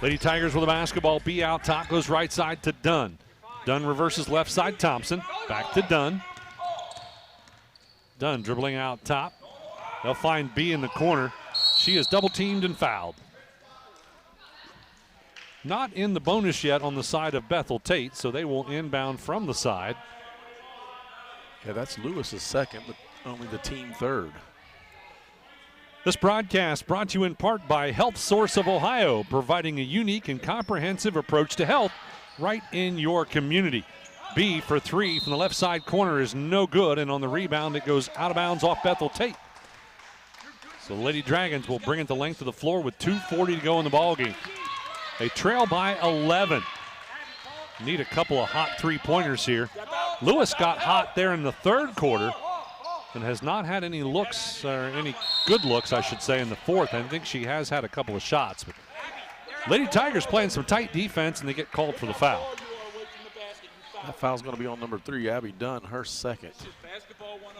Lady Tigers with the basketball. B out top, goes right side to Dunn. Dunn reverses left side, Thompson. Back to Dunn. Dunn dribbling out top. They'll find B in the corner. She is double-teamed and fouled. Not in the bonus yet on the side of Bethel Tate, so they will inbound from the side. Yeah, that's Lewis's second, but only the team third. This broadcast brought to you in part by Health Source of Ohio, providing a unique and comprehensive approach to health right in your community. B for three from the left side corner is no good, and on the rebound it goes out of bounds off Bethel Tate. So the Lady Dragons will bring it the length of the floor with 2:40 to go in the ballgame. They trail by 11. Need a couple of hot three-pointers here. Lewis got hot there in the third quarter and has not had any looks, or any good looks, I should say, in the fourth. I think she has had a couple of shots. But Lady Tigers playing some tight defense, and they get called for the foul. That foul's going to be on number 3, Abby Dunn, her second.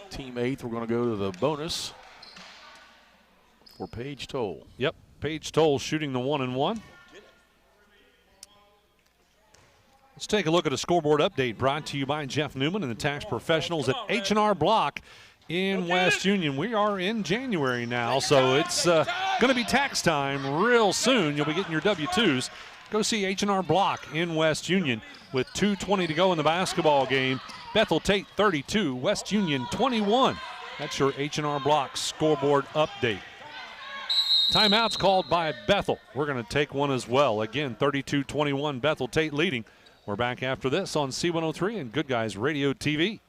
Team eighth, we're going to go to the bonus for Paige Toll. Yep, Paige Toll shooting the 1-and-1. Let's take a look at a scoreboard update brought to you by Jeff Newman and the tax professionals at H&R Block in West Union. We are in January now, so it's going to be tax time real soon. You'll be getting your W-2s. Go see H&R Block in West Union with 2:20 to go in the basketball game. Bethel Tate 32, West Union 21. That's your H&R Block scoreboard update. Timeouts called by Bethel. We're going to take one as well. Again, 32-21, Bethel Tate leading. We're back after this on C103 and Good Guys Radio TV.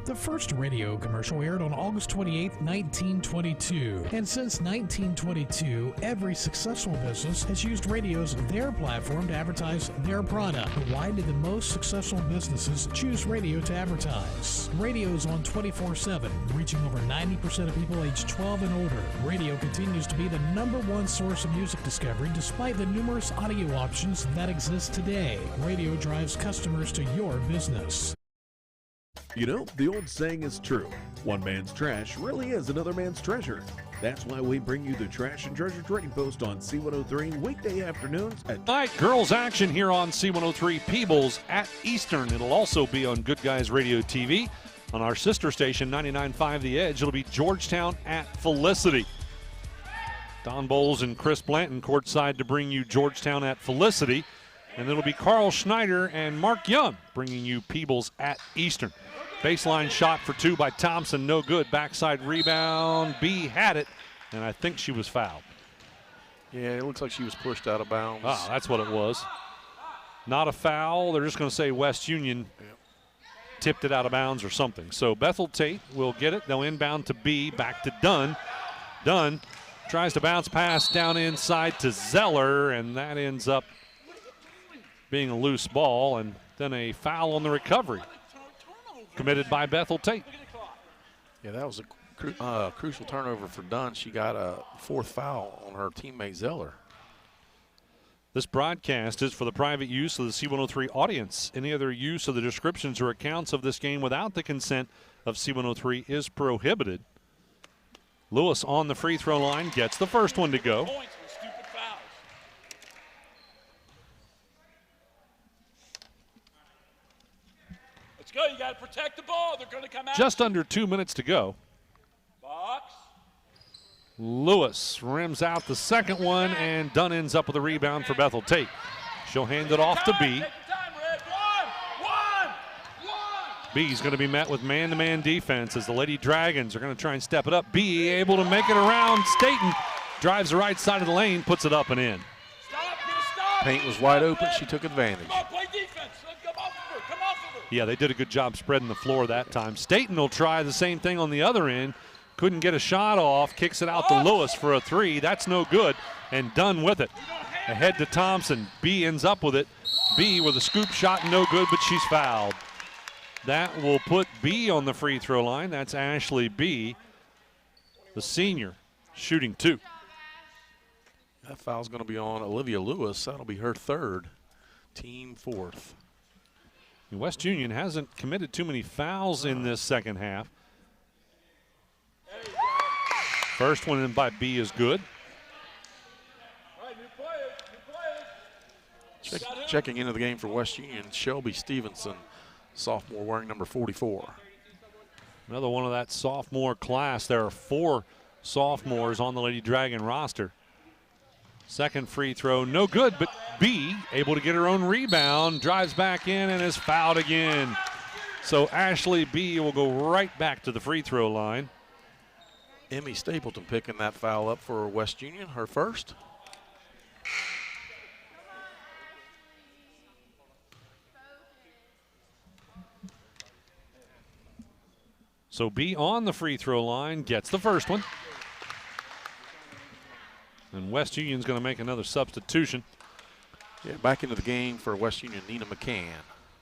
The first radio commercial aired on August 28, 1922. And since 1922, every successful business has used radio as their platform to advertise their product. But why did the most successful businesses choose radio to advertise? Radio is on 24/7, reaching over 90% of people aged 12 and older. Radio continues to be the #1 source of music discovery despite the numerous audio options that exist today. Radio drives customers to your business. You know, the old saying is true. One man's trash really is another man's treasure. That's why we bring you the Trash and Treasure Trading Post on C103 weekday afternoons at Tonight, girls action here on C103 Peebles at Eastern. It'll also be on Good Guys Radio TV. On our sister station, 99.5 The Edge, it'll be Georgetown at Felicity. Don Bowles and Chris Blanton courtside to bring you Georgetown at Felicity. And it'll be Carl Schneider and Mark Young bringing you Peebles at Eastern. Baseline shot for two by Thompson, no good. Backside rebound, B had it, and I think she was fouled. Yeah, it looks like she was pushed out of bounds. Ah, that's what it was. Not a foul. They're just going to say West Union tipped it out of bounds or something. So Bethel Tate will get it. They'll inbound to B, back to Dunn. Dunn tries to bounce pass down inside to Zeller, and that ends up being a loose ball, and then a foul on the recovery committed by Bethel Tate. Yeah, that was a crucial turnover for Dunn. She got a 4th foul on her teammate Zeller. This broadcast is for the private use of the C103 audience. Any other use of the descriptions or accounts of this game without the consent of C103 is prohibited. Lewis on the free throw line gets the first one to go. Go, you got to protect the ball. They're going to come out. Just under 2 minutes to go. Box. Lewis rims out the second one, and Dunn ends up with a rebound for Bethel Tate. She'll hand it off to B. B's going to be met with man-to-man defense as the Lady Dragons are going to try and step it up. B able to make it around Staten. Drives the right side of the lane, puts it up and in. Paint was wide open. She took advantage. Come on, play defense. Come off of her. Come off of her. Yeah, they did a good job spreading the floor that time. Staten will try the same thing on the other end. Couldn't get a shot off. Kicks it out to Lewis for a three. That's no good. And Dunn with it. Ahead to Thompson. B ends up with it. B with a scoop shot, no good, but she's fouled. That will put B on the free throw line. That's Ashley B, the senior, shooting two. That foul's going to be on Olivia Lewis. That'll be her 3rd, team 4th. West Union hasn't committed too many fouls in this second half. First one in by B is good. Checking into the game for West Union, Shelby Stevenson, sophomore wearing number 44. Another one of that sophomore class. There are 4 sophomores on the Lady Dragon roster. Second free throw, no good, but B able to get her own rebound, drives back in and is fouled again. So Ashley B will go right back to the free throw line. Emmy Stapleton picking that foul up for West Union, her first. So B on the free throw line, gets the first one. And West Union's going to make another substitution. Yeah, back into the game for West Union, Nina McCann,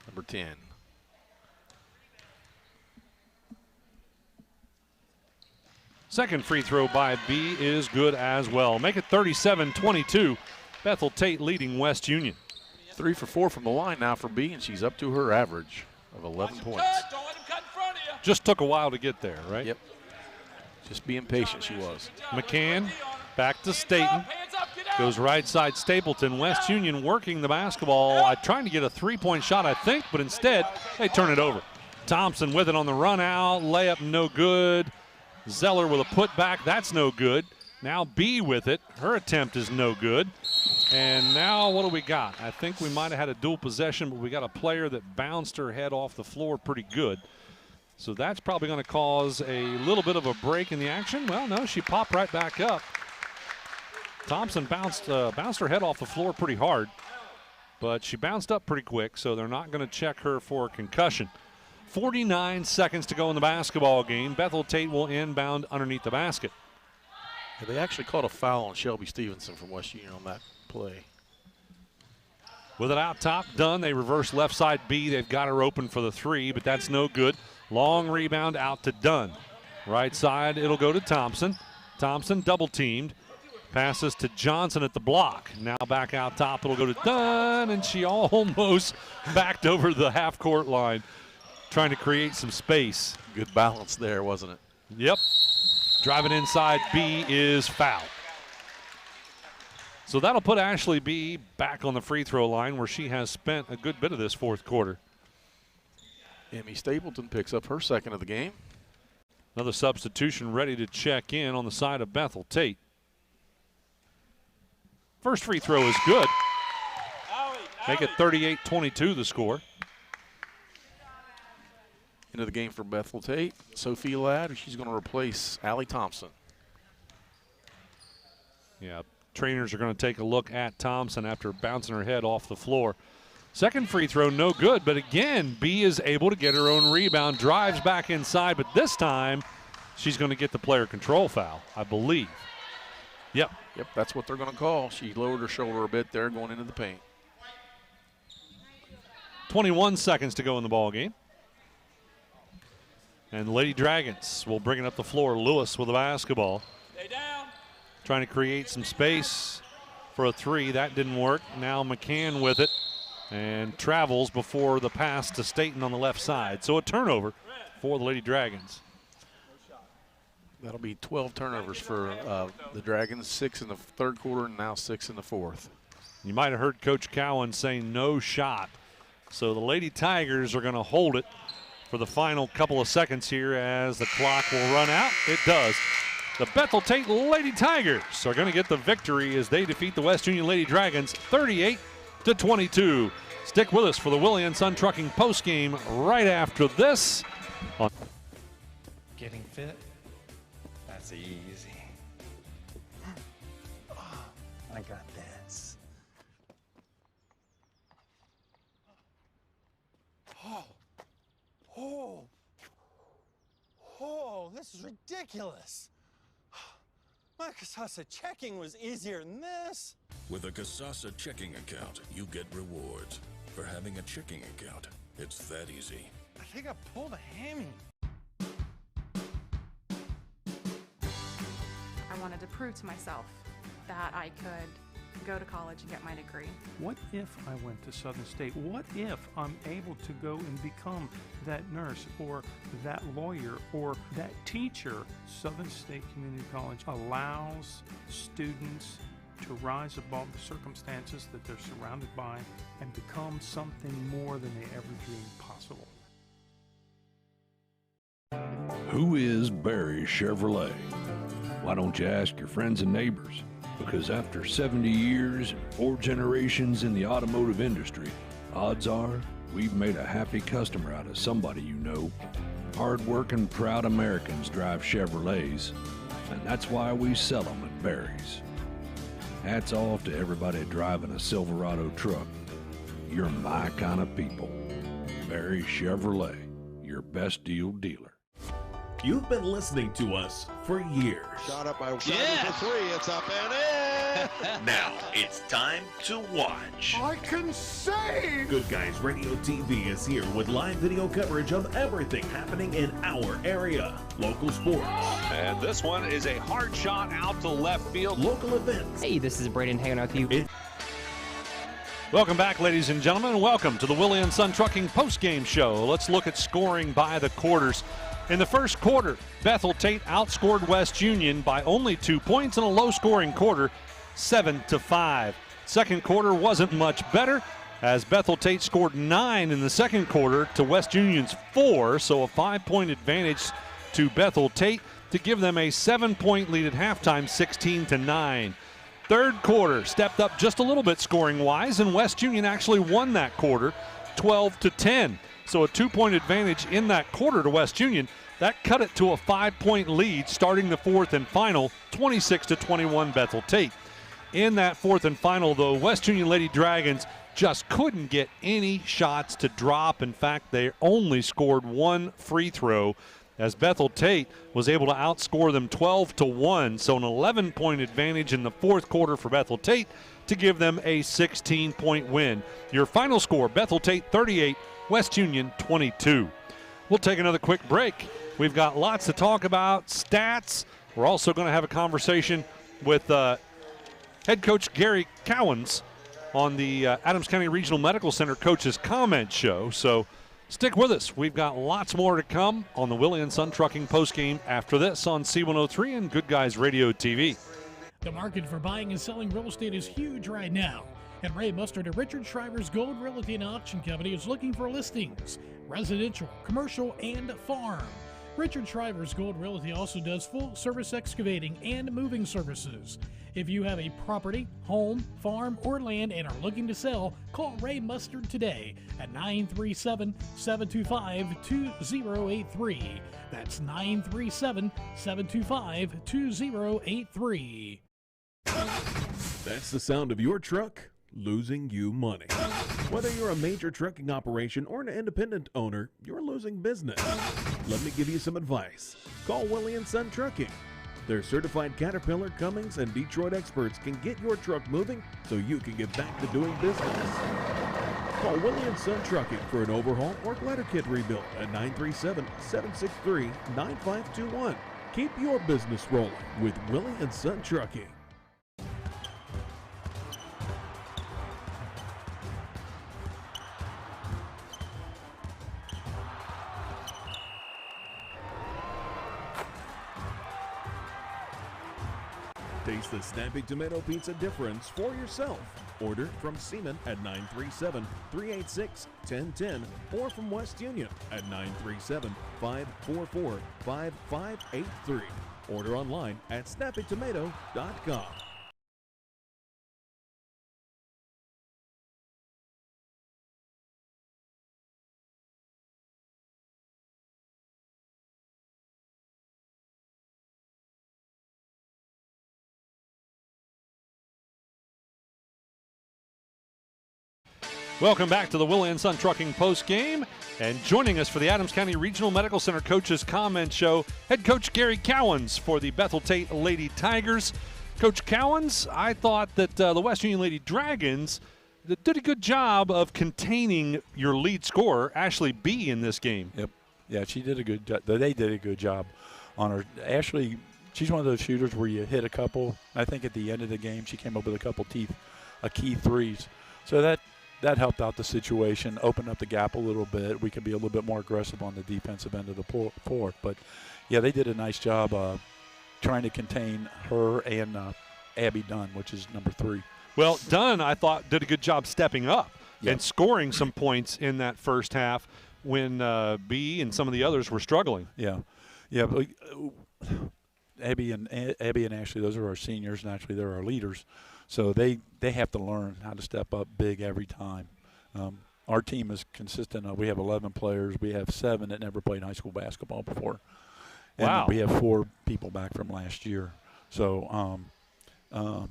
number 10. Second free throw by B is good as well. Make it 37-22. Bethel Tate leading West Union. 3 for 4 from the line now for B, and she's up to her average of 11 points. Just took a while to get there, right? Yep. Just being patient, she was. McCann back to Staten. Goes right side Stapleton. West Union working the basketball. Trying to get a three-point shot, I think, but instead they turn it over. Thompson with it on the run out. Layup no good. Zeller with a putback. That's no good. Now B with it. Her attempt is no good. And now what do we got? I think we might have had a dual possession, but we got a player that bounced her head off the floor pretty good. So that's probably going to cause a little bit of a break in the action. Well, no, she popped right back up. Thompson bounced her head off the floor pretty hard, but she bounced up pretty quick, so they're not going to check her for a concussion. 49 seconds to go in the basketball game. Bethel Tate will inbound underneath the basket. Yeah, they actually called a foul on Shelby Stevenson from West Union on that play. With it out top, Dunn. They reverse left side B. They've got her open for the three, but that's no good. Long rebound out to Dunn. Right side, it'll go to Thompson. Thompson double teamed. Passes to Johnson at the block. Now back out top, it'll go to Dunn, and she almost backed over the half-court line, trying to create some space. Good balance there, wasn't it? Yep. Driving inside, B is fouled. So that'll put Ashley B back on the free throw line, where she has spent a good bit of this fourth quarter. Emmy Stapleton picks up her second of the game. Another substitution ready to check in on the side of Bethel Tate. First free throw is good. Make it 38-22 the score. Into the game for Bethel Tate. Sophie Ladd, she's going to replace Allie Thompson. Yeah, trainers are going to take a look at Thompson after bouncing her head off the floor. Second free throw, no good, but again, B is able to get her own rebound, drives back inside, but this time she's going to get the player control foul, I believe. Yep. Yep, that's what they're going to call. She lowered her shoulder a bit there going into the paint. 21 seconds to go in the ball game. And the Lady Dragons will bring it up the floor. Lewis with the basketball. Stay down. Trying to create some space for a three. That didn't work. Now McCann with it and travels before the pass to Staten on the left side. So a turnover for the Lady Dragons. That'll be 12 turnovers for the Dragons, 6 in the third quarter and now 6 in the fourth. You might have heard Coach Cowan saying no shot. So the Lady Tigers are going to hold it for the final couple of seconds here as the clock will run out. It does. The Bethel Tate Lady Tigers are going to get the victory as they defeat the West Union Lady Dragons 38-22. Stick with us for the Willie & Son Trucking postgame right after this. Getting fit? That's easy. I got this. Oh, this is ridiculous. My Casasa checking was easier than this. With a Casasa checking account, you get rewards. For having a checking account, it's that easy. I think I pulled a hammy. I wanted to prove to myself that I could go to college and get my degree. What if I went to Southern State? What if I'm able to go and become that nurse or that lawyer or that teacher? Southern State Community College allows students to rise above the circumstances that they're surrounded by and become something more than they ever dreamed possible. Who is Barry Chevrolet? Why don't you ask your friends and neighbors? Because after 70 years and 4 generations in the automotive industry, odds are we've made a happy customer out of somebody you know. Hard-working, proud Americans drive Chevrolets, and that's why we sell them at Barry's. Hats off to everybody driving a Silverado truck. You're my kind of people. Barry Chevrolet, your best deal dealer. You've been listening to us for years. Shot up by for 3. It's up and in. Now it's time to watch. I can save. Good Guys Radio TV is here with live video coverage of everything happening in our area. Local sports. And this one is a hard shot out to left field. Local events. Hey, this is Braden hanging out with you. Welcome back, ladies and gentlemen. Welcome to the Willie & Son Trucking postgame show. Let's look at scoring by the quarters. In the first quarter, Bethel Tate outscored West Union by only 2 points in a low-scoring quarter, 7-5. Second quarter wasn't much better as Bethel Tate scored 9 in the second quarter to West Union's 4, so a 5-point advantage to Bethel Tate to give them a 7-point lead at halftime, 16-9. Third quarter stepped up just a little bit scoring-wise, and West Union actually won that quarter, 12-10. So a 2-point advantage in that quarter to West Union. That cut it to a 5-point lead starting the fourth and final, 26-21 Bethel Tate. In that fourth and final, though, West Union Lady Dragons just couldn't get any shots to drop. In fact, they only scored one free throw as Bethel Tate was able to outscore them 12-1. So an 11-point advantage in the fourth quarter for Bethel Tate to give them a 16-point win. Your final score, Bethel Tate 38, West Union 22. We'll take another quick break. We've got lots to talk about, stats. We're also going to have a conversation with head coach Gary Cowens on the Adams County Regional Medical Center Coaches Comment Show. So stick with us. We've got lots more to come on the Willie & Son Trucking postgame after this on C103 and Good Guys Radio TV. The market for buying and selling real estate is huge right now. And Ray Mustard at Richard Shriver's Gold Realty and Auction Company is looking for listings, residential, commercial, and farm. Richard Shriver's Gold Realty also does full-service excavating and moving services. If you have a property, home, farm, or land and are looking to sell, call Ray Mustard today at 937-725-2083. That's 937-725-2083. That's the sound of your truck losing you money. Whether you're a major trucking operation or an independent owner, you're losing business. Let me give you some advice. Call Willie & Son Trucking. Their certified Caterpillar, Cummins, and Detroit experts can get your truck moving so you can get back to doing business. Call Willie & Son Trucking for an overhaul or glider kit rebuild at 937-763-9521. Keep your business rolling with Willie & Son Trucking. Taste the Snappy Tomato Pizza difference for yourself. Order from Seaman at 937-386-1010 or from West Union at 937-544-5583. Order online at snappytomato.com. Welcome back to the Willie & Son Trucking post game, and joining us for the Adams County Regional Medical Center Coaches Comment Show, head coach Gary Cowens for the Bethel Tate Lady Tigers. Coach Cowens, I thought that the West Union Lady Dragons did a good job of containing your lead scorer, Ashley B., in this game. Yep. Yeah, she did a good job. They did a good job on her. Ashley, she's one of those shooters where you hit a couple. I think at the end of the game, she came up with a couple key threes. So that helped out the situation, opened up the gap a little bit. We could be a little bit more aggressive on the defensive end of the floor. But, yeah, they did a nice job trying to contain her and Abby Dunn, which is number 3. Well, Dunn, I thought, did a good job stepping up and scoring some points in that first half when B and some of the others were struggling. Yeah. Yeah. But Abby and Ashley, those are our seniors, and actually they're our leaders. So they have to learn how to step up big every time. Our team is consistent. We have 11 players. We have 7 that never played high school basketball before. And wow. We have 4 people back from last year. So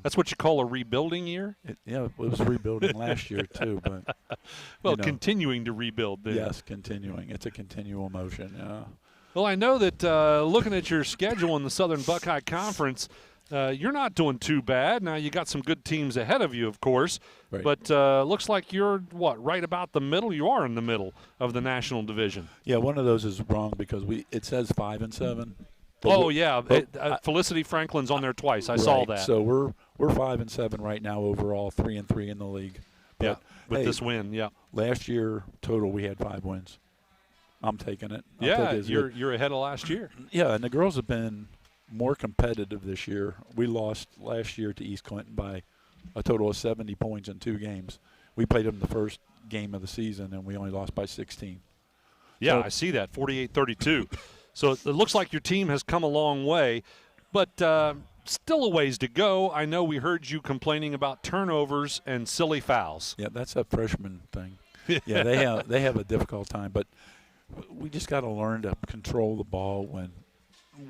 that's what you call a rebuilding year? It was rebuilding last year too. But well, continuing to rebuild then. Yes, continuing. It's a continual motion. Well, I know that looking at your schedule in the Southern Buckeye Conference, you're not doing too bad. Now, you got some good teams ahead of you, of course. Right. But looks like you're, right about the middle? You are in the middle of the National Division. Yeah, one of those is wrong because it says 5-7. Oh, yeah. Felicity Franklin's on there twice. I saw that. So we're 5-7 right now overall, 3-3 in the league. But, with this win, yeah. Last year, total, we had 5 wins. I'm taking it. You're ahead of last year. Yeah, and the girls have been more competitive this year. We lost last year to East Clinton by a total of 70 points in 2 games. We played them the first game of the season, and we only lost by 16. Yeah, I see that, 48-32. So it looks like your team has come a long way, but still a ways to go. I know we heard you complaining about turnovers and silly fouls. Yeah, that's a freshman thing. Yeah, they have a difficult time, but we just got to learn to control the ball when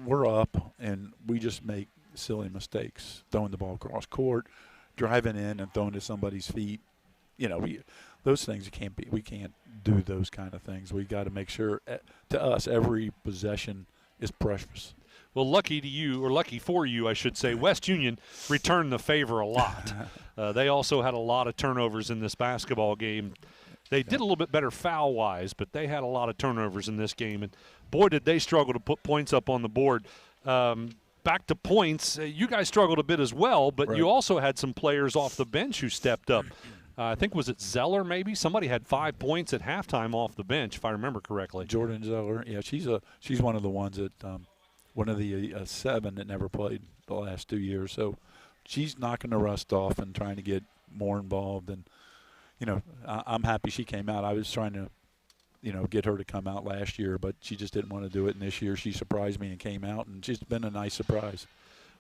we're up, and we just make silly mistakes, throwing the ball across court, driving in and throwing to somebody's feet. those things we can't do those kind of things. We got to make sure, to us, every possession is precious. Well, lucky to you, or lucky for you, I should say, West Union returned the favor a lot. They also had a lot of turnovers in this basketball game. They did a little bit better foul-wise, but they had a lot of turnovers in this game. And, boy, did they struggle to put points up on the board. Back to points, you guys struggled a bit as well, but you also had some players off the bench who stepped up. I think, was it Zeller maybe? Somebody had 5 points at halftime off the bench, if I remember correctly. Jordan Zeller, yeah, she's one of the ones that one of the 7 that never played the last 2 years. So she's knocking the rust off and trying to get more involved. And, I'm happy she came out. I was trying to, get her to come out last year, but she just didn't want to do it. And this year she surprised me and came out, and she's been a nice surprise.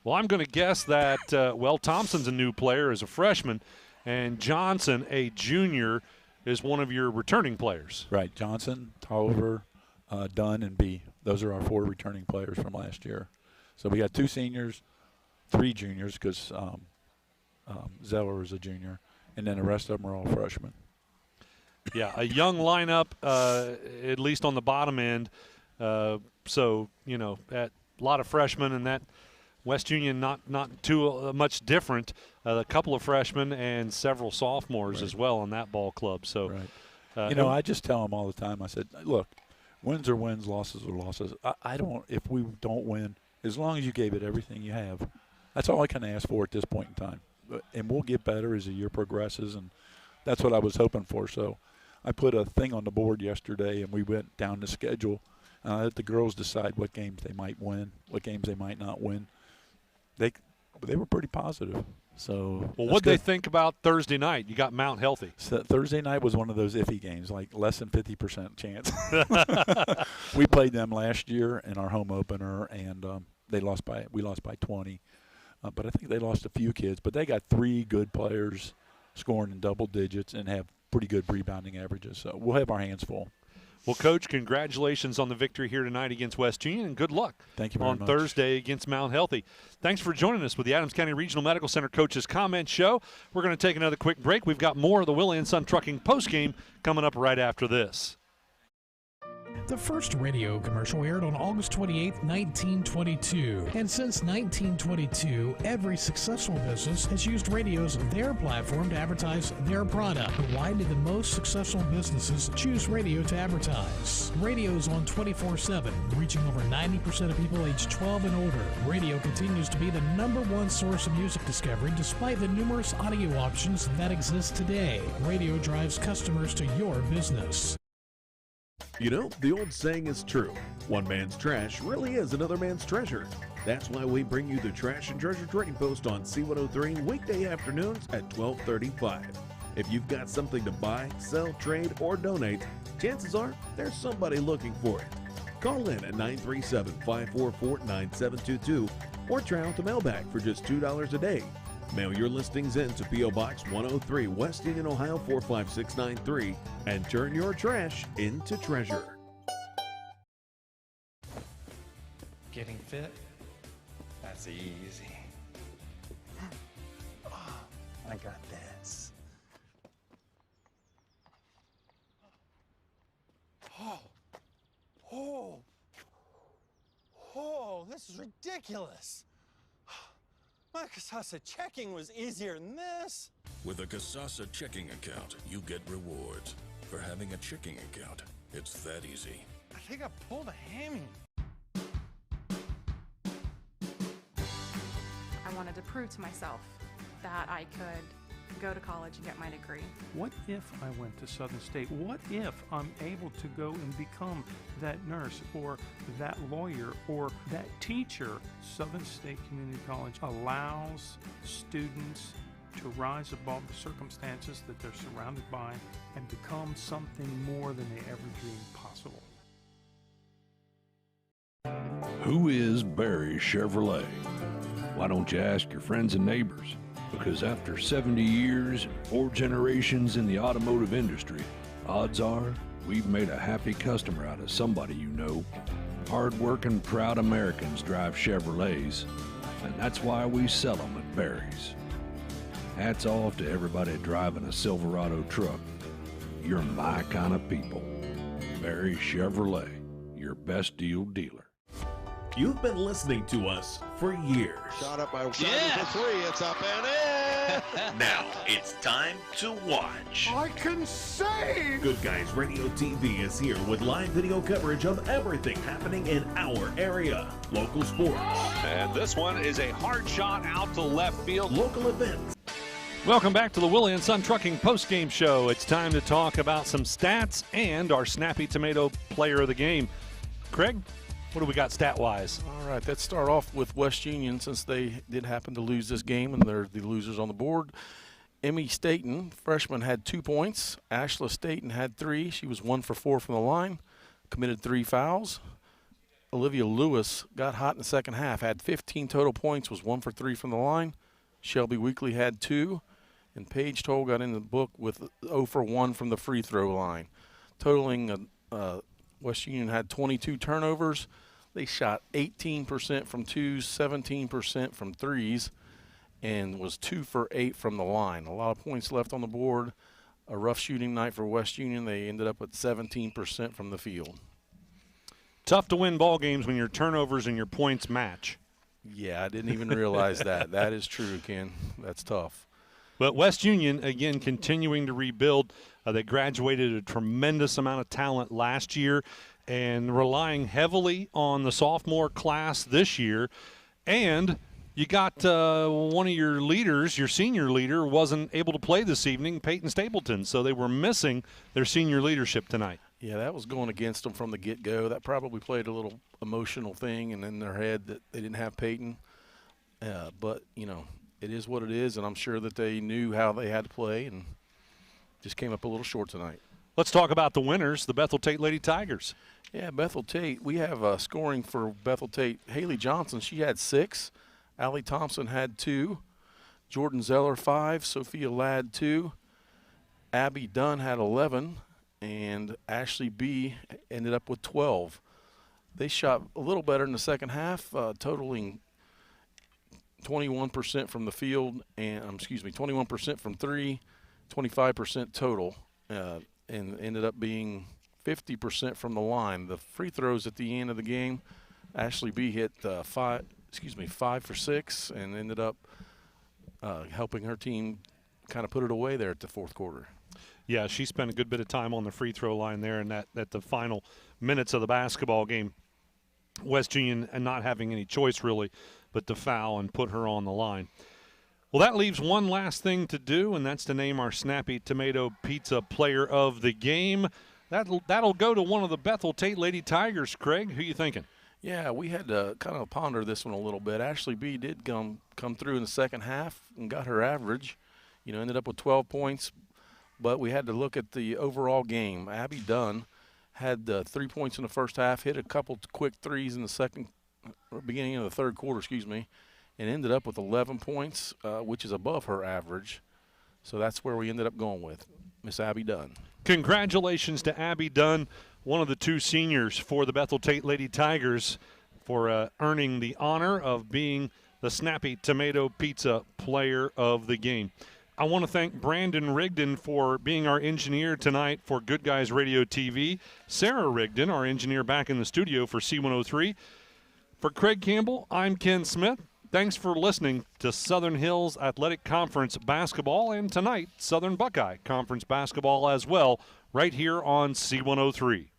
Well, I'm going to guess that, Thompson's a new player as a freshman, and Johnson, a junior, is one of your returning players. Right. Johnson, Tolliver, Dunn, and B. Those are our 4 returning players from last year. So we got 2 seniors, 3 juniors, because Zeller is a junior, and then the rest of them are all freshmen. Yeah, a young lineup, at least on the bottom end. So, a lot of freshmen, and that West Union not too much different. A couple of freshmen and several sophomores as well on that ball club. So, I just tell them all the time. I said, look, wins are wins, losses are losses. I don't. If we don't win, as long as you gave it everything you have, that's all I can ask for at this point in time. And we'll get better as the year progresses, and that's what I was hoping for. So, I put a thing on the board yesterday, and we went down the schedule. Let the girls decide what games they might win, what games they might not win. They were pretty positive. So what they think about Thursday night? You got Mount Healthy. So Thursday night was one of those iffy games, like less than 50% chance. We played them last year in our home opener, and we lost by 20. But I think they lost a few kids. But they got 3 good players scoring in double digits and have pretty good rebounding averages. So we'll have our hands full. Well, Coach, congratulations on the victory here tonight against West Union, and good luck Thank you very on much. Thursday against Mount Healthy. Thanks for joining us with the Adams County Regional Medical Center Coaches Comment Show. We're going to take another quick break. We've got more of the Willie & Son Trucking postgame coming up right after this. The first radio commercial aired on August 28, 1922. And since 1922, every successful business has used radio as their platform to advertise their product. But why did the most successful businesses choose radio to advertise? Radio's on 24/7, reaching over 90% of people aged 12 and older. Radio continues to be the #1 source of music discovery despite the numerous audio options that exist today. Radio drives customers to your business. You know, the old saying is true. One man's trash really is another man's treasure. That's why we bring you the Trash and Treasure Trading Post on C103 weekday afternoons at 12:35. If you've got something to buy, sell, trade, or donate, chances are there's somebody looking for it. Call in at 937-544-9722 or try out the mailbag for just $2 a day. Mail your listings in to P.O. Box 103, West Union, Ohio 45693, and turn your trash into treasure. Getting fit? That's easy. Oh, I got this. Oh, this is ridiculous. My Casasa checking was easier than this. With a Casasa checking account, you get rewards. For having a checking account, it's that easy. I think I pulled a hammy. I wanted to prove to myself that I could go to college and get my degree. What if I went to Southern State? What if I'm able to go and become that nurse or that lawyer or that teacher? Southern State Community College allows students to rise above the circumstances that they're surrounded by and become something more than they ever dreamed possible. Who is Barry Chevrolet? Why don't you ask your friends and neighbors? Because after 70 years and 4 generations in the automotive industry, odds are we've made a happy customer out of somebody you know. Hard-working, proud Americans drive Chevrolets, and that's why we sell them at Barry's. Hats off to everybody driving a Silverado truck. You're my kind of people. Barry Chevrolet, your best deal dealer. You've been listening to us for years. Shot up by for three. It's up and in. Now it's time to watch. I can say. Good Guys Radio TV is here with live video coverage of everything happening in our area. Local sports. And this one is a hard shot out to left field. Local events. Welcome back to the Willie and Son Trucking postgame show. It's time to talk about some stats and our Snappy Tomato player of the game. Craig, what do we got stat-wise? All right, let's start off with West Union since they did happen to lose this game and they're the losers on the board. Emmy Staten, freshman, had 2 points. Ashla Staten had 3. She was 1 for 4 from the line, committed 3 fouls. Olivia Lewis got hot in the second half, had 15 total points, was 1 for 3 from the line. Shelby Weekly had 2. And Paige Toll got in the book with 0 for 1 from the free throw line. Totaling, West Union had 22 turnovers. They shot 18% from twos, 17% from threes, and was 2 for 8 from the line. A lot of points left on the board. A rough shooting night for West Union. They ended up at 17% from the field. Tough to win ball games when your turnovers and your points match. Yeah, I didn't even realize that. That is true, Ken. That's tough. But West Union, again, continuing to rebuild. They graduated a tremendous amount of talent last year and relying heavily on the sophomore class this year. And you got one of your leaders, your senior leader, wasn't able to play this evening, Peyton Stapleton. So they were missing their senior leadership tonight. Yeah, that was going against them from the get-go. That probably played a little emotional thing and in their head that they didn't have Peyton. But, you know, it is what it is, and I'm sure that they knew how they had to play and just came up a little short tonight. Let's talk about the winners, the Bethel Tate Lady Tigers. Yeah, Bethel Tate. We have scoring for Bethel Tate. Haley Johnson, she had 6. Allie Thompson had 2. Jordan Zeller, 5. Sophia Ladd, 2. Abby Dunn had 11. And Ashley B ended up with 12. They shot a little better in the second half, totaling 21% from the field, and 21% from 3, 25% total, and ended up being 50% from the line. The free throws at the end of the game, Ashley B hit 5 for 6, and ended up helping her team kind of put it away there at the fourth quarter. Yeah, she spent a good bit of time on the free throw line there, and that the final minutes of the basketball game, West Union and not having any choice really but to foul and put her on the line. Well, that leaves one last thing to do, and that's to name our Snappy Tomato Pizza player of the game. That'll go to one of the Bethel Tate Lady Tigers. Craig, who you thinking? Yeah, we had to kind of ponder this one a little bit. Ashley B did come through in the second half and got her average. You know, ended up with 12 points, but we had to look at the overall game. Abby Dunn had 3 points in the first half, hit a couple quick threes in the beginning of the third quarter, and ended up with 11 points, which is above her average. So that's where we ended up going with Miss Abby Dunn. Congratulations to Abby Dunn, one of the 2 seniors for the Bethel Tate Lady Tigers, for earning the honor of being the Snappy Tomato Pizza player of the game. I want to thank Brandon Rigdon for being our engineer tonight for Good Guys Radio TV. Sarah Rigdon, our engineer back in the studio for C103. For Craig Campbell, I'm Ken Smith. Thanks for listening to Southern Hills Athletic Conference basketball, and tonight, Southern Buckeye Conference basketball as well, right here on C103.